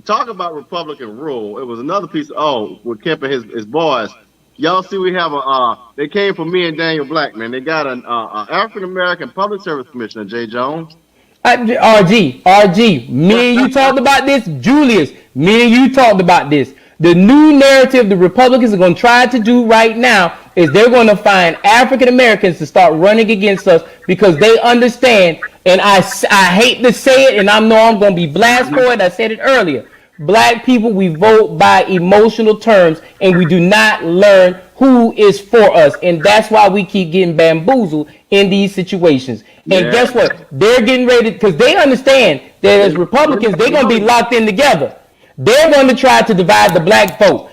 talk about Republican rule. It was another piece. With Kemp and his boys. Y'all see, we have they came from me and Daniel Black, man. They got an African American Public Service Commissioner, Jay Jones. RG, me and you talked about this, Julius. Me and you talked about this. The new narrative the Republicans are going to try to do right now is they're going to find African Americans to start running against us because they understand. And I hate to say it, and I know I'm going to be blasted for it. I said it earlier. Black people, we vote by emotional terms, and we do not learn who is for us, and that's why we keep getting bamboozled in these situations. And Yeah, guess what? They're getting ready because they understand that as Republicans, they're going to be locked in together. They're going to try to divide the black vote.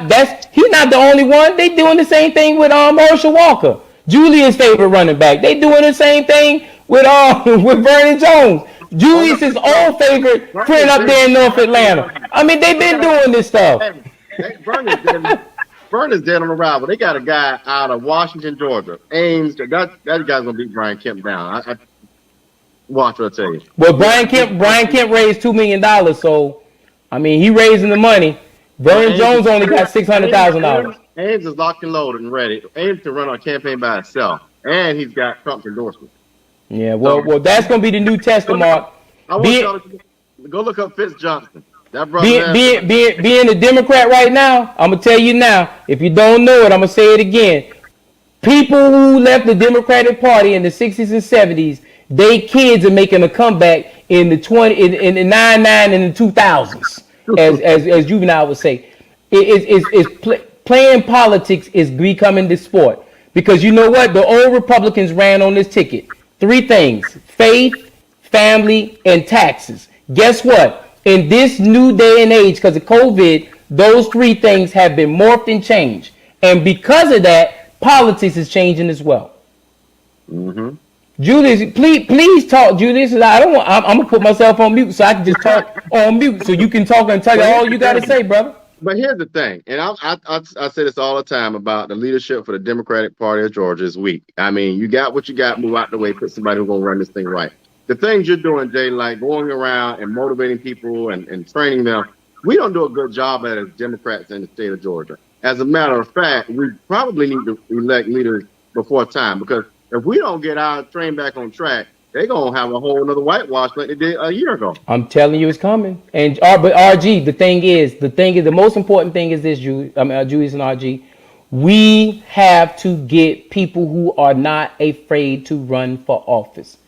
That's he's not the only one. They doing the same thing with Herschel Walker, Julius' favorite running back. They doing the same thing with with Vernon Jones, oh no, Julius's no. old favorite friend Bernie's up dead. there in North Atlanta. I mean, they've They been got doing this stuff. hey, Bernie's dead. Bernie's dead on arrival. They got a guy out of Washington, Georgia, Ames. That guy's gonna beat Brian Kemp down. I watch what I tell you. Well, Brian Kemp raised $2 million, so I mean, he raising the money. Well, Vernon Jones only got $600,000. Ames is locked and loaded and ready. Ames can run a campaign by himself, and he's got Trump's endorsement. Yeah, So well, that's gonna be the new test mark. I want Being y'all to go look up Fitz Johnson. That brother being there. being being being a Democrat right now, I'm gonna tell you now. If you don't know it, I'm gonna say it again. People who left the Democratic Party in the 60s and 70s, they kids are making a comeback in the 20 in the 99 and the 2000s, as Juvenile would say. Playing politics is becoming the sport because you know what? The old Republicans ran on this ticket. Three things: faith, family, and taxes. Guess what? In this new day and age, because of COVID, those three things have been morphed and changed. And because of that, politics is changing as well. Mm-hmm. Julius, please talk, Julius. I don't want. I'm gonna put myself on mute so I can just talk on mute so you can talk and tell you all you gotta say, brother. But here's the thing, and I say this all the time about the leadership for the Democratic Party of Georgia is weak. I mean, you got what you got, move out the way, put somebody who's gonna run this thing right. The things you're doing, Jay, like going around and motivating people and training them, we don't do a good job at it as Democrats in the state of Georgia. As a matter of fact, we probably need to elect leaders before time because if we don't get our train back on track, they're gonna have a whole another whitewash like they did a year ago. I'm telling you, it's coming. And but RG, the most important thing is this, Julius and RG. We have to get people who are not afraid to run for office.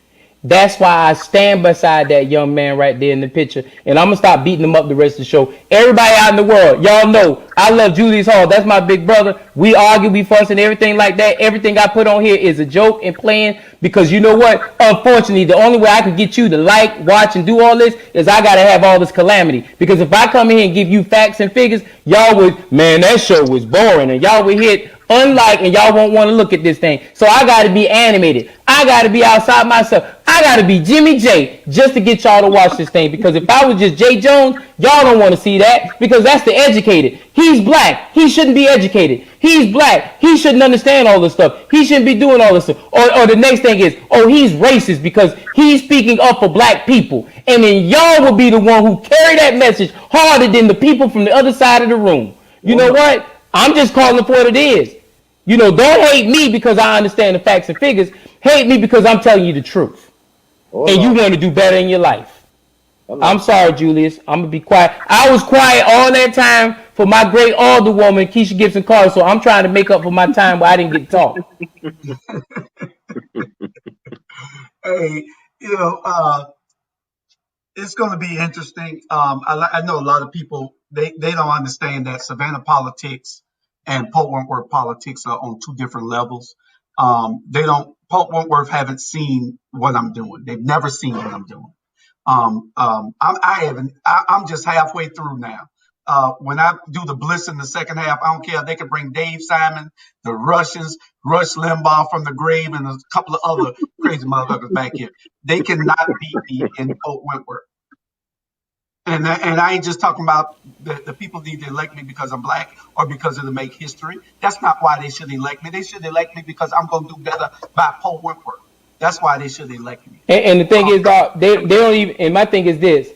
That's why I stand beside that young man right there in the picture. And I'm going to stop beating him up the rest of the show. Everybody out in the world, y'all know I love Julius Hall. That's my big brother. We argue, we fuss, and everything like that. Everything I put on here is a joke and playing because you know what? Unfortunately, the only way I could get you to like, watch, and do all this is I got to have all this calamity. Because if I come in here and give you facts and figures, y'all would, man, that show was boring. And y'all would hit unlike, and y'all won't want to look at this thing. So I got to be animated. I got to be outside myself. I got to be Jimmy J just to get y'all to watch this thing. Because if I was just Jay Jones, y'all don't want to see that because that's the educated. He's black. He shouldn't be educated. He's black. He shouldn't understand all this stuff. He shouldn't be doing all this stuff. Or the next thing is, oh, he's racist because he's speaking up for black people. And then y'all will be the one who carry that message harder than the people from the other side of the room. You know what? I'm just calling for what it is. You know, don't hate me because I understand the facts and figures. Hate me because I'm telling you the truth. And you want to do better in your life. I'm sorry, Julius. I'm going to be quiet. I was quiet all that time for my great Alderwoman, Kesha Gibson Carter, so I'm trying to make up for my time where I didn't get to talk. Hey, it's going to be interesting. I know a lot of people they don't understand that Savannah politics and Pope Wentworth politics are on two different levels. Pope Wentworth haven't seen what I'm doing. They've never seen what I'm doing. I'm just halfway through now. When I do the Bliss in the second half, I don't care. They can bring Dave Simon, the Russians, Rush Limbaugh from the grave, and a couple of other crazy motherfuckers back here. They cannot beat me in Pope Wentworth. And I ain't just talking about the people need to elect me because I'm black or because it'll make history. That's not why they should elect me. They should elect me because I'm going to do better by Pope Wentworth. That's why they should elect me. And the thing is, they don't even. And my thing is this: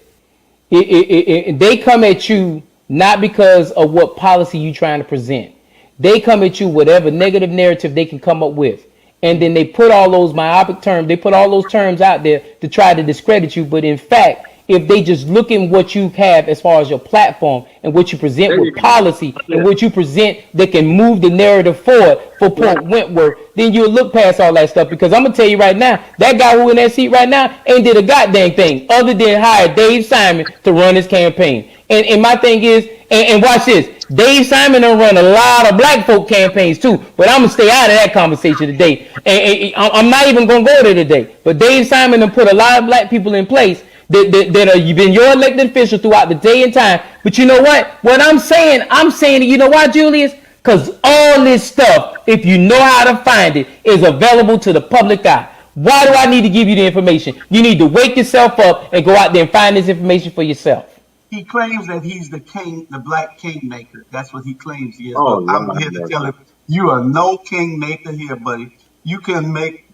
they come at you not because of what policy you trying to present. They come at you whatever negative narrative they can come up with, and then they put all those myopic terms. They put all those terms out there to try to discredit you. But in fact, if they just look at what you have as far as your platform and what you present with policy and what you present that can move the narrative forward for Pope Wentworth, then you'll look past all that stuff. Because I'm going to tell you right now, that guy who in that seat right now ain't did a goddamn thing other than hire Dave Simon to run his campaign. And my thing is, and watch this, Dave Simon done run a lot of black folk campaigns too, but I'm going to stay out of that conversation today. And I'm not even going to go there today. But Dave Simon done put a lot of black people in place that you've been your elected official throughout the day and time. But you know what? What I'm saying, you know why, Julius? Because all this stuff, if you know how to find it, is available to the public eye. Why do I need to give you the information? You need to wake yourself up and go out there and find this information for yourself. He claims that he's the king, the black kingmaker. That's what he claims he is. Oh, I'm here to tell him, you are no kingmaker here, buddy. You can make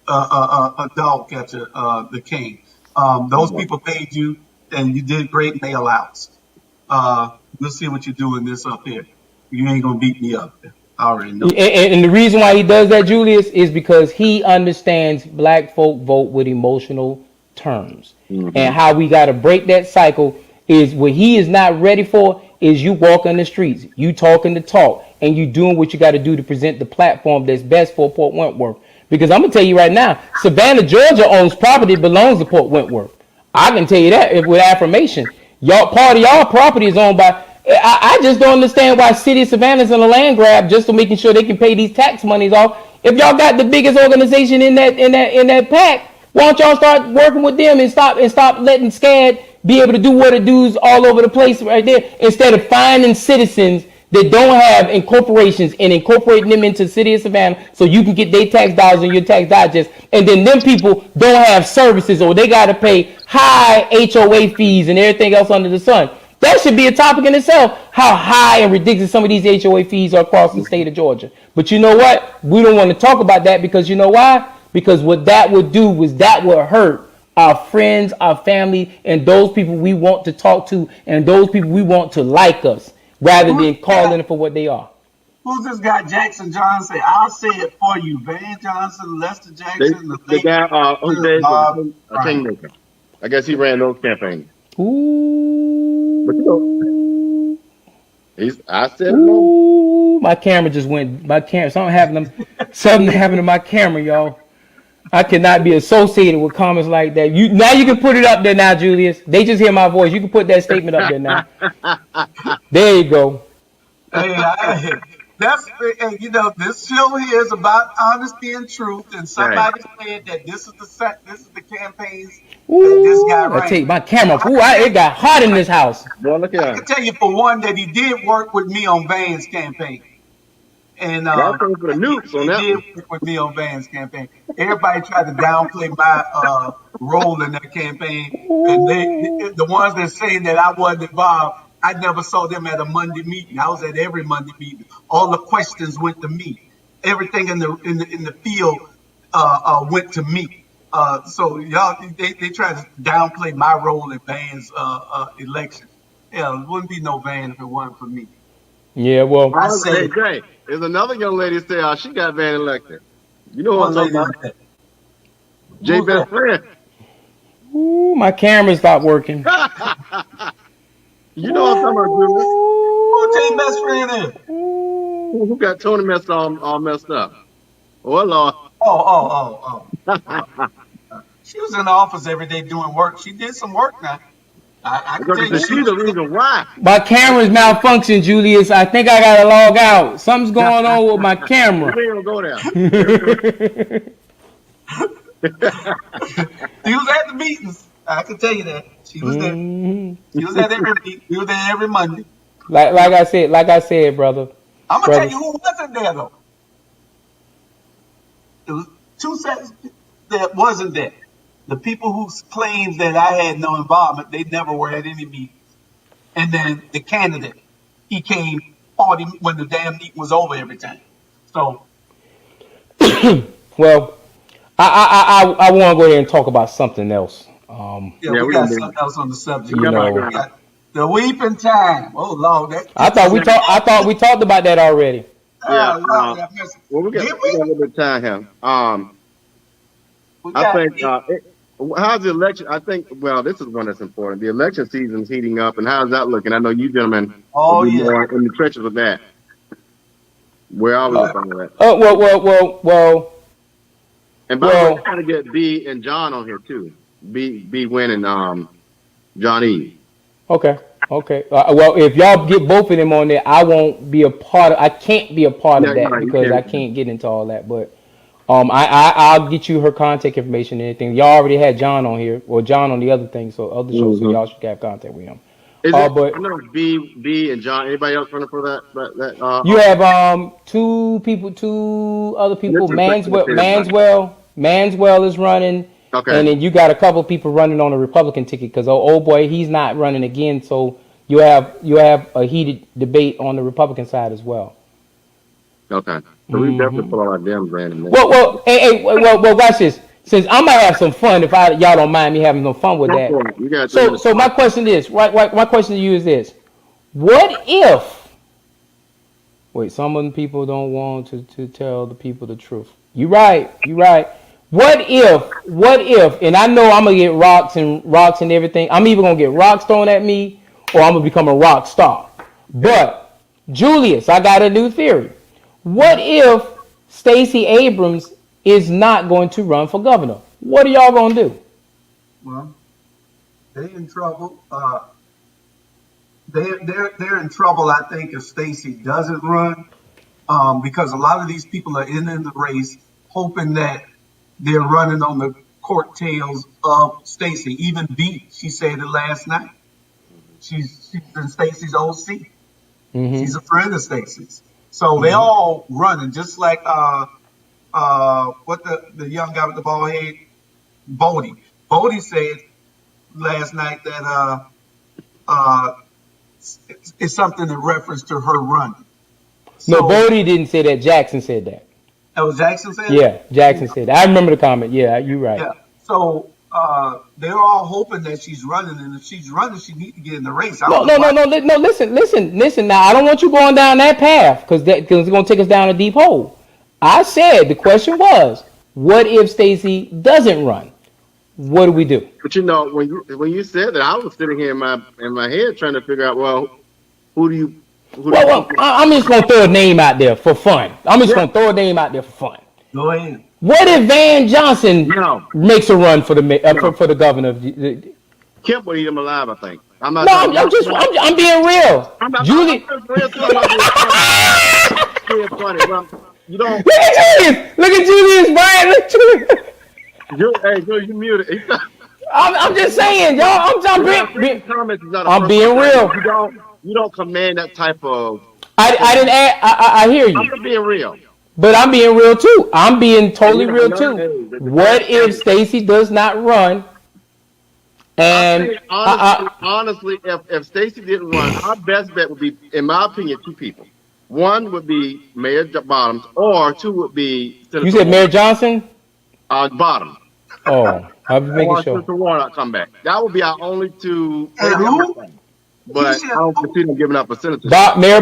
a dog catcher the king. Those people paid you, and you did great mail outs. We'll see what you do in this up here. You ain't gonna beat me up. I already know. And the reason why he does that, Julius, is because he understands black folk vote with emotional terms. Mm-hmm. And how we got to break that cycle is what he is not ready for is you walking the streets, you talking the talk, and you doing what you got to do to present the platform that's best for Port Wentworth. Because I'm going to tell you right now, Savannah, Georgia owns property that belongs to Port Wentworth. I can tell you that with affirmation. Part of y'all property is owned by... I just don't understand why City of Savannah's in a land grab just to making sure they can pay these tax monies off. If y'all got the biggest organization in that pack, why don't y'all start working with them and stop letting SCAD be able to do what it does all over the place right there, instead of finding citizens that don't have incorporations and incorporating them into the City of Savannah so you can get their tax dollars in your tax digest, and then them people don't have services or they got to pay high HOA fees and everything else under the sun. That should be a topic in itself, how high and ridiculous some of these HOA fees are across the state of Georgia. But you know what? We don't want to talk about that because you know why? Because what that would do was that would hurt our friends, our family, and those people we want to talk to and those people we want to like us, rather than calling them for what they are. Who's this guy, Jackson Johnson? I'll say it for you. Van Johnson, Lester Jackson, the guy, a kingmaker. I guess he ran those campaigns. Ooh. But you know, I said ooh, my camera just went. Something happened to my camera, y'all. I cannot be associated with comments like that. Now you can put it up there now, Julius. They just hear my voice. You can put that statement up there now. There you go. Hey, this show here is about honesty and truth. And somebody said that this is the campaigns that this guy ran. I take my camera. It got hot in this house. Boy, look at I can tell you for one that he did work with me on Van's campaign. And he did work with me on Van's campaign. Everybody tried to downplay my role in that campaign, and the ones that say that I wasn't involved, I never saw them at a Monday meeting. I was at every Monday meeting. All the questions went to me. Everything in the field went to me. So y'all, they tried to downplay my role in Van's election. Yeah, it wouldn't be no Van if it wasn't for me. Yeah, well, I say, Jay, there's another young lady say she got Van elected. You know what I'm talking about? Jay best friend. Ooh, my camera stopped working. You know what I'm talking about, Julius? Who Jay best friend is? Who got Tony messed all messed up? Oh Lord. Oh. She was in the office every day doing work. She did some work now. I can tell Because you, she's the reason why. My camera's malfunctioned, Julius. I think I gotta log out. Something's going on with my camera. We ain't gonna go there. she was at the meetings. I can tell you that. She was there. She was at every meeting. We were there every Monday. Like I said, brother. I'm gonna tell you who wasn't there though. It was two sets that wasn't there. The people who claimed that I had no involvement, they never were at any meetings. And then the candidate, he came 40 when the damn meeting was over every time. So, well, I want to go ahead and talk about something else. yeah, we got something else on the subject. You know, we got the weeping time. Oh Lord, I thought we talked about that already. Yeah. Lord, Well, we got a little bit of time here. I think. How's the election? I think. Well, this is one that's important. The election season's heating up, and how's that looking? I know you gentlemen will be more in the trenches with that. Where are we with that? Oh well. And by the way, I'm trying to get B and John on here too. B Win and John E. Okay. Well, if y'all get both of them on there, I won't be a part of. I can't be a part of that because I can't get into all that. But I'll get you her contact information and anything. Y'all already had John on here, or John on the other thing, so other shows, so y'all should have contact with him. But I know B and John. Anybody else running for that? You have two other people. Manswell is running. Okay. And then you got a couple of people running on a Republican ticket because old boy, he's not running again. So you have a heated debate on the Republican side as well. Okay. So we definitely put all our damn brand in there. Well, watch this. Since I'm gonna have some fun, if y'all don't mind me having some fun with that. So my question is, my question to you is this: what if? Wait, some of the people don't want to tell the people the truth. You're right. What if, and I know I'm gonna get rocks and everything. I'm either gonna get rocks thrown at me or I'm gonna become a rock star. But Julius, I got a new theory. What if Stacey Abrams is not going to run for governor? What are y'all gonna do? Well, they're in trouble. They're in trouble, I think, if Stacey doesn't run, because a lot of these people are in the race hoping that they're running on the coattails of Stacey. Even B, she said it last night. She's in Stacey's OC. She's a friend of Stacey's. So they all running, just like what the young guy with the bald head, Bodie. Bodie said last night that it's something in reference to her running. So, no, Bodie didn't say that. Jackson said that. Oh, Jackson said? Yeah, Jackson said that. I remember the comment. Yeah, you're right. Yeah. So they're all hoping that she's running, and if she's running, she needs to get in the race. No. Listen. Now, I don't want you going down that path because it's going to take us down a deep hole. I said the question was, what if Stacey doesn't run? What do we do? But when you said that, I was sitting here in my head trying to figure out, well, who do you? I'm just gonna throw a name out there for fun. Go ahead. What if Van Johnson makes a run for the governor? Kemp would eat him alive, I think. I'm being real. Julie, Look at Julius, Brian. Hey, Joe, you muted. I'm just saying, y'all. I'm being real. You don't command that type of. I didn't add. I hear you. I'm being real. But I'm being real too. I'm being totally real too. What if Stacey does not run? And honestly, if Stacey didn't run, our best bet would be, in my opinion, two people. One would be Mayor Bottoms, or two would be. You said Mayor Johnson? Bottoms. Oh, I'm making sure. Senator Warnock come back. That would be our only two. But I don't see them giving up a senator. Mayor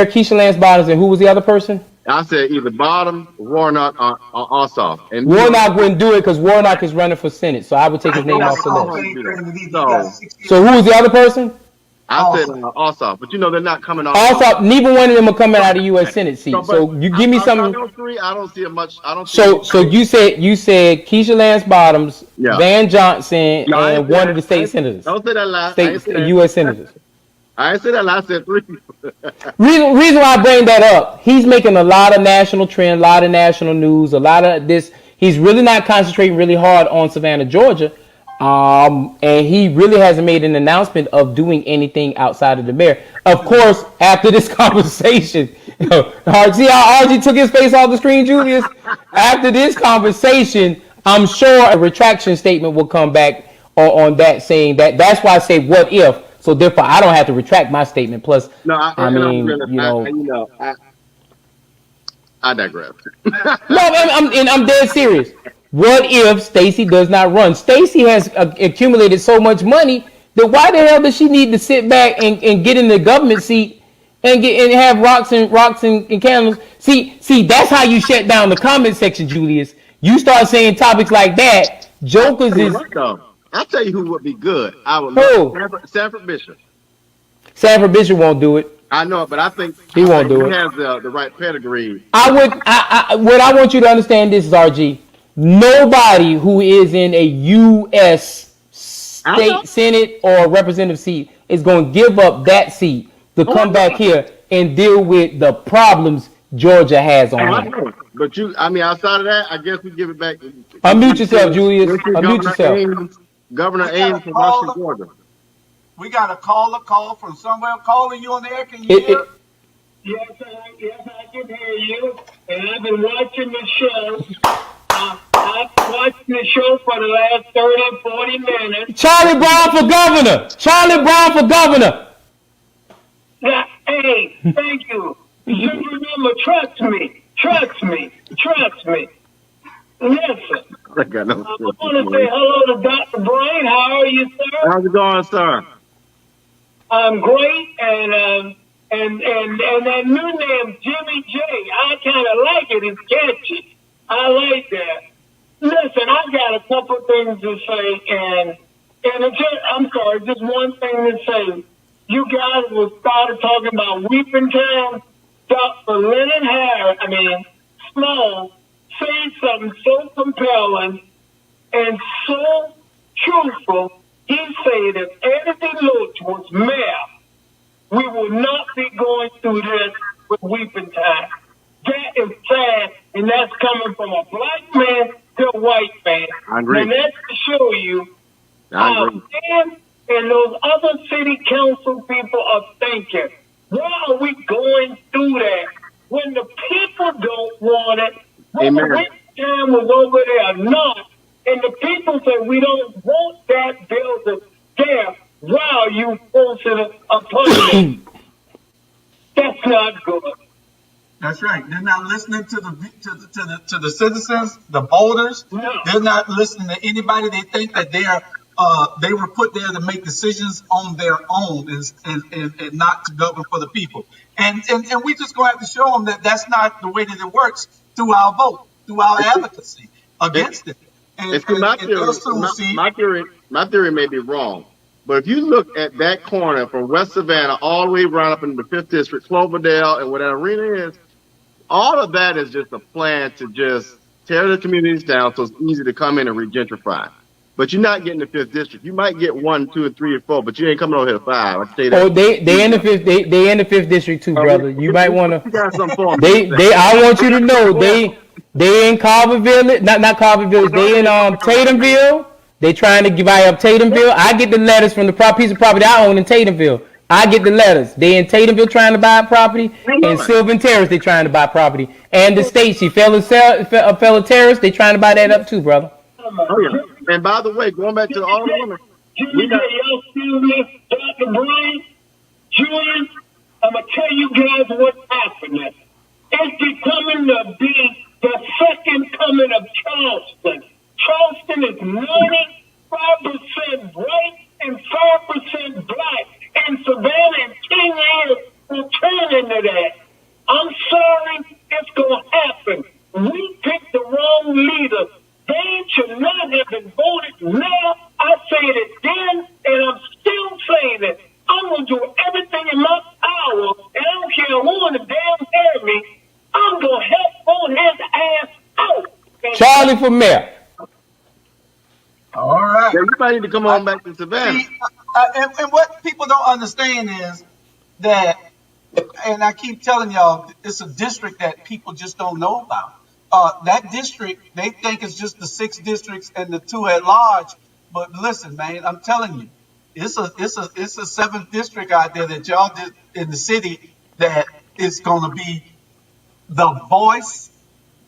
Kesha Lance Bottoms, and who was the other person? I said either Bottoms, Warnock, or Ossoff. And Warnock wouldn't do it because Warnock is running for Senate, so I would take his name off the list. So who was the other person? I said Ossoff, but they're not coming off. Also, neither one of them are coming out of U.S. Senate seat. No, So you give me something. Those three, I don't see much. I don't. So you said Keisha Lance Bottoms, Yeah. Van Johnson, No, and one of the state senators. Don't say that lie. U.S. senators. I ain't say that lie. I said three. Reason why I bring that up, he's making a lot of national trend, a lot of national news, a lot of this. He's really not concentrating really hard on Savannah, Georgia. And he really hasn't made an announcement of doing anything outside of the mayor. Of course, after this conversation, see how RG took his face off the screen, Julius? After this conversation, I'm sure a retraction statement will come back on that, saying that. That's why I say what if. So therefore, I don't have to retract my statement. Plus, I digress. No, I'm dead serious. What if Stacey does not run? Stacey has accumulated so much money that why the hell does she need to sit back and get in the government seat and have rocks and candles? See, that's how you shut down the comment section, Julius. You start saying topics like that. Jokers is. I'll tell you who would be good. I would love Sanford Bishop. Sanford Bishop won't do it. I know, but I think he won't do it. He has the right pedigree. What I want you to understand this is, RG. Nobody who is in a U.S. state senate or representative seat is going to give up that seat to come back here and deal with the problems Georgia has on hand. But outside of that, I guess we give it back. Unmute yourself, Julius. Unmute yourself. Governor Ames from Washington, Georgia. We got a call from somewhere. Calling you on the air. Can you hear? Yes, I can hear you. And I've been watching the show. I've watched the show for the last 30, 40 minutes. Charlie Brown for governor. Charlie Brown for governor. Hey, thank you. Just remember, trust me. Listen. I want to say hello to Dr. Brain. How are you, sir? How's it going, sir? I'm great, and that new name, Jimmy J, I kind of like it. It's catchy. I like that. Listen, I've got a couple things to say, and I'm sorry, just one thing to say. You guys started talking about Weeping Town. Dr. Lennon Harris, Small, say something so compelling and so truthful. He said if Eddie Lutz was mayor, we would not be going through this with Weeping Town. That is sad, and that's coming from a black man to a white man. I agree. And that's to show you how Dan and those other city council people are thinking. Why are we going through that when the people don't want it? When the Weeping Town was over there not, and the people said we don't want that building there. Wow, you forcing it upon me. That's not good. That's right. They're not listening to the citizens, the voters. No. They're not listening to anybody. They think that they were put there to make decisions on their own and not to govern for the people. And we just going to have to show them that that's not the way that it works through our vote, through our advocacy against it. My theory may be wrong, but if you look at that corner from West Savannah all the way around up into the 5th District, Cloverdale, and where that arena is, all of that is just a plan to just tear the communities down so it's easy to come in and regentrify. But you're not getting the 5th District. You might get 1, 2, 3, or 4, but you ain't coming over here to 5. I tell you that. Oh, they in the 5th. They in the 5th District too, brother. You might want to. I want you to know they in Carverville, not Carverville. They in Tatumville. They trying to buy up Tatumville. I get the letters from the piece of property I own in Tatumville. I get the letters. They in Tatumville trying to buy property, and Sylvan Terrace they trying to buy property, and the Stacy fellow Terrace they trying to buy that up too, brother. Oh yeah. And by the way, going back to the Alderwoman, y'all excuse me, Dr. Brain, Julian, I'm gonna tell you guys what's happening. It's becoming to be the second coming of Charleston. Charleston is 95% white and 5% black. And Savannah in 10 years will turn into that. I'm sorry, it's going to happen. We picked the wrong leader. They should not have been voted now. I said it then, and I'm still saying it. I'm gonna do everything in my power, and I don't care who in the damn hear me. I'm gonna help pull his ass out. Charlie for mayor. All right. Yeah, you might need to come on back to Savannah. See, and what people don't understand is that, and I keep telling y'all, it's a district that people just don't know about. That district, they think it's just the 6 districts and the 2 at large. But listen, man, I'm telling you, it's a 7th district out there that y'all did in the city that is going to be the voice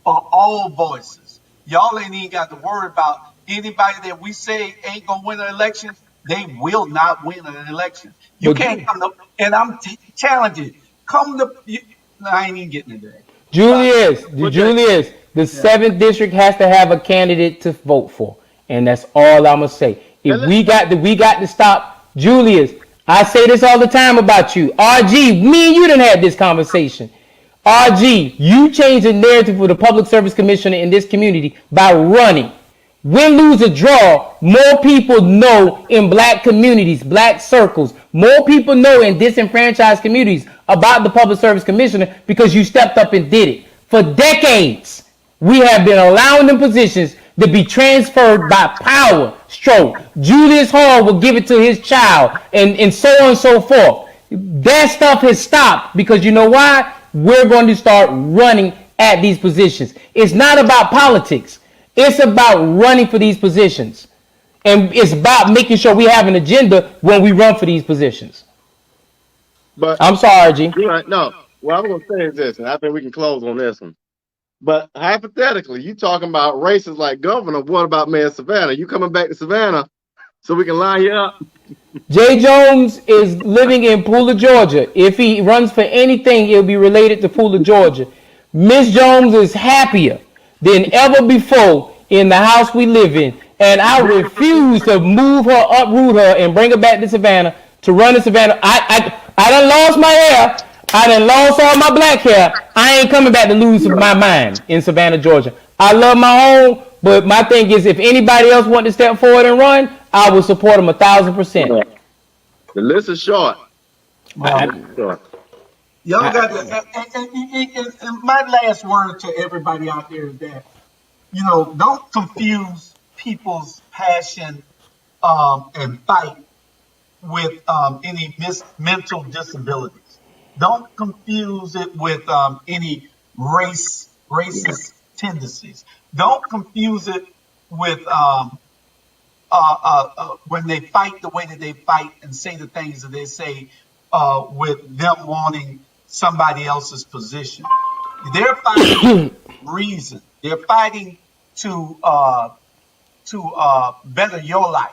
for all voices. Y'all ain't even got to worry about anybody that we say ain't gonna win an election. They will not win an election. You But can't come to, and I'm challenging. Come to, I ain't even getting into that. Julius, the 7th district has to have a candidate to vote for, and that's all I'm gonna say. If we got to stop Julius. I say this all the time about you, RG. Me and you done had this conversation. RG, you change the narrative for the public service commissioner in this community by running. Win, lose, or draw, more people know in black communities, black circles, more people know in disenfranchised communities about the public service commissioner because you stepped up and did it. For decades, we have been allowing them positions to be transferred by power stroke. Julius Hall will give it to his child, and so on and so forth. That stuff has stopped because you know why? We're going to start running at these positions. It's not about politics. It's about running for these positions. And it's about making sure we have an agenda when we run for these positions. But I'm sorry, RG. you're right. No, what I'm going to say is this, and I think we can close on this one. But hypothetically, you talking about races like governor. What about Mayor Savannah? You coming back to Savannah so we can line you up? Jay Jones is living in Pooler, Georgia. If he runs for anything, it'll be related to Pooler, Georgia. Miss Jones is happier than ever before in the house we live in. And I refuse to move her, uproot her, and bring her back to Savannah to run in Savannah. I done lost my hair. I done lost all my black hair. I ain't coming back to lose my mind in Savannah, Georgia. I love my home, but my thing is if anybody else want to step forward and run, I will support them 1,000%. The list is short. Y'all got to, and my last word to everybody out there is that, don't confuse people's passion and fight with any mental disabilities. Don't confuse it with any racist tendencies. Don't confuse it with when they fight the way that they fight and say the things that they say with them wanting somebody else's position. They're fighting reason. They're fighting to better your life.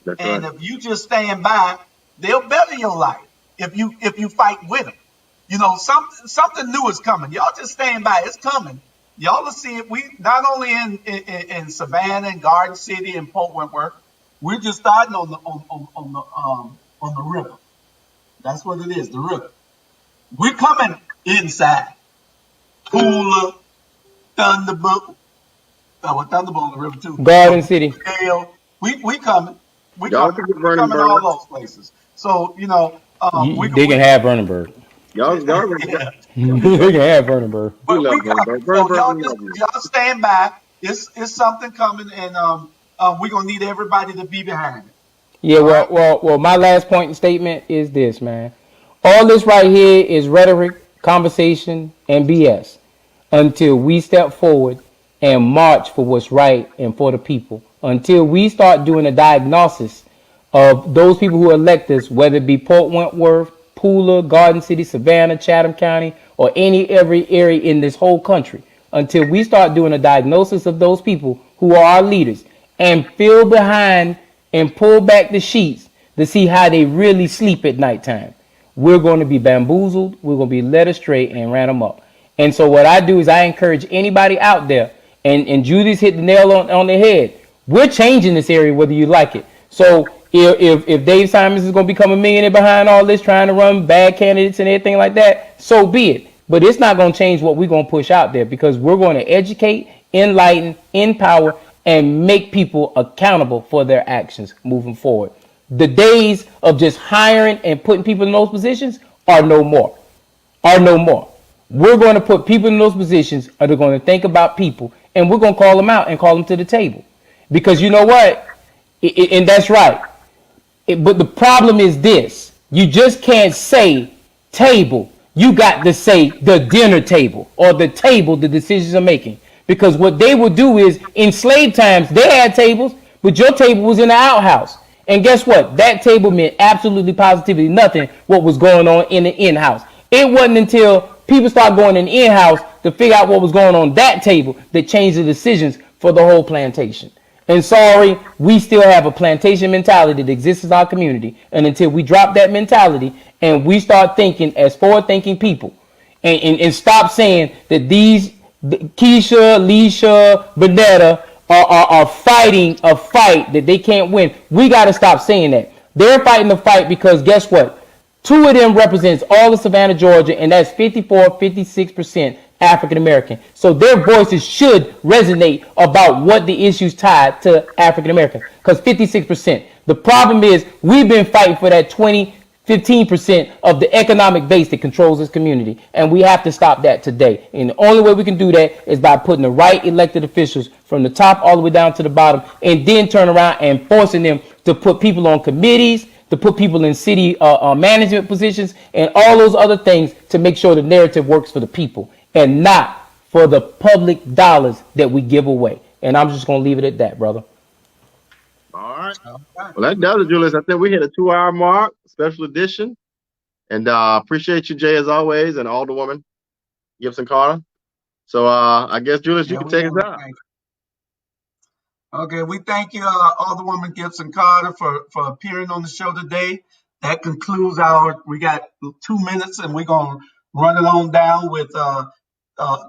That's and right. if you just stand by, they'll better your life. If you fight with them, something new is coming. Y'all just stand by. It's coming. Y'all will see it. We not only in Savannah and Garden City and Port Wentworth. We're just starting on the river. That's what it is. The river. We're coming inside. Pooler, Thunderbolt. Thunderbolt on the river too. Garden City. We coming. We Y'all coming. can get We're coming Vernonburg. all those places. So They can have Vernonburg. Y'all, yeah. They can have Vernonburg. But love we coming. Vernonburg. So y'all We just love you. y'all stand by. It's something coming, and we're gonna need everybody to be behind it. Yeah, well, my last point and statement is this, man. All this right here is rhetoric, conversation, and BS until we step forward and march for what's right and for the people. Until we start doing a diagnosis of those people who elect us, whether it be Port Wentworth, Pooler, Garden City, Savannah, Chatham County, or every area in this whole country. Until we start doing a diagnosis of those people who are our leaders and feel behind and pull back the sheets to see how they really sleep at nighttime, we're going to be bamboozled, we're going to be led astray and ran them up. And so what I do is I encourage anybody out there, and Judy's hit the nail on the head. We're changing this area whether you like it. So if Dave Simons is going to become a millionaire behind all this, trying to run bad candidates and everything like that, so be it. But it's not going to change what we're going to push out there, because we're going to educate, enlighten, empower, and make people accountable for their actions moving forward. The days of just hiring and putting people in those positions are no more. Are no more. We're going to put people in those positions, or they're going to think about people, and we're going to call them out and call them to the table. Because you know what? And that's right. But the problem is this: you just can't say table. You got to say the dinner table, or the table the decisions are making. Because what they would do is, in slave times, they had tables, but your table was in the outhouse. And guess what? That table meant absolutely positively nothing what was going on in the in-house. It wasn't until people started going in the in-house to figure out what was going on that table that changed the decisions for the whole plantation. And sorry, we still have a plantation mentality that exists in our community. And until we drop that mentality and we start thinking as forward-thinking people, and stop saying that these Kesha, Leisha, Bernetta are fighting a fight that they can't win. We got to stop saying that. They're fighting the fight because guess what? Two of them represents all of Savannah, Georgia, and that's 54, 56% African American. So their voices should resonate about what the issues tied to African American. Because 56%. The problem is we've been fighting for that 15% of the economic base that controls this community. And we have to stop that today. And the only way we can do that is by putting the right elected officials from the top all the way down to the bottom, and then turn around and forcing them to put people on committees, to put people in city management positions, and all those other things to make sure the narrative works for the people and not for the public dollars that we give away. And I'm just going to leave it at that, brother. All right. Well, that does it, Julius. I think we hit a 2-hour mark, special edition. And appreciate you, Jay, as always, and Alderwoman Gibson Carter. So I guess, Julius, you can take us out. Okay, we thank you, Alderwoman Gibson Carter, for appearing on the show today. That concludes we got 2 minutes, and we're going to run it on down with,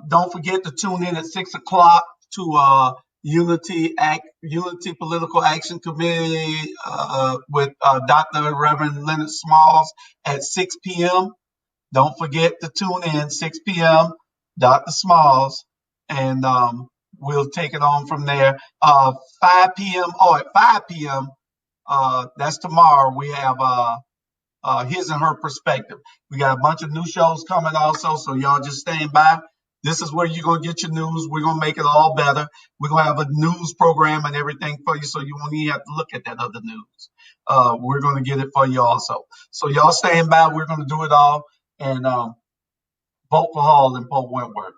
don't forget to tune in at 6 o'clock to Unity Political Action Committee with Dr. Reverend Leonard Smalls at 6 p.m. Don't forget to tune in 6 p.m. Dr. Smalls, and we'll take it on from there. 5 p.m. At 5 p.m. That's tomorrow. We have His and Her Perspective. We got a bunch of new shows coming also, so y'all just stand by. This is where you're going to get your news. We're going to make it all better. We're going to have a news program and everything for you, so you won't even have to look at that other news. We're going to get it for you also. So y'all stand by. We're going to do it all. And vote for Hall and Pope Wentworth.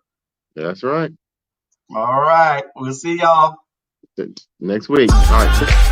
That's right. All right. We'll see y'all next week. All right.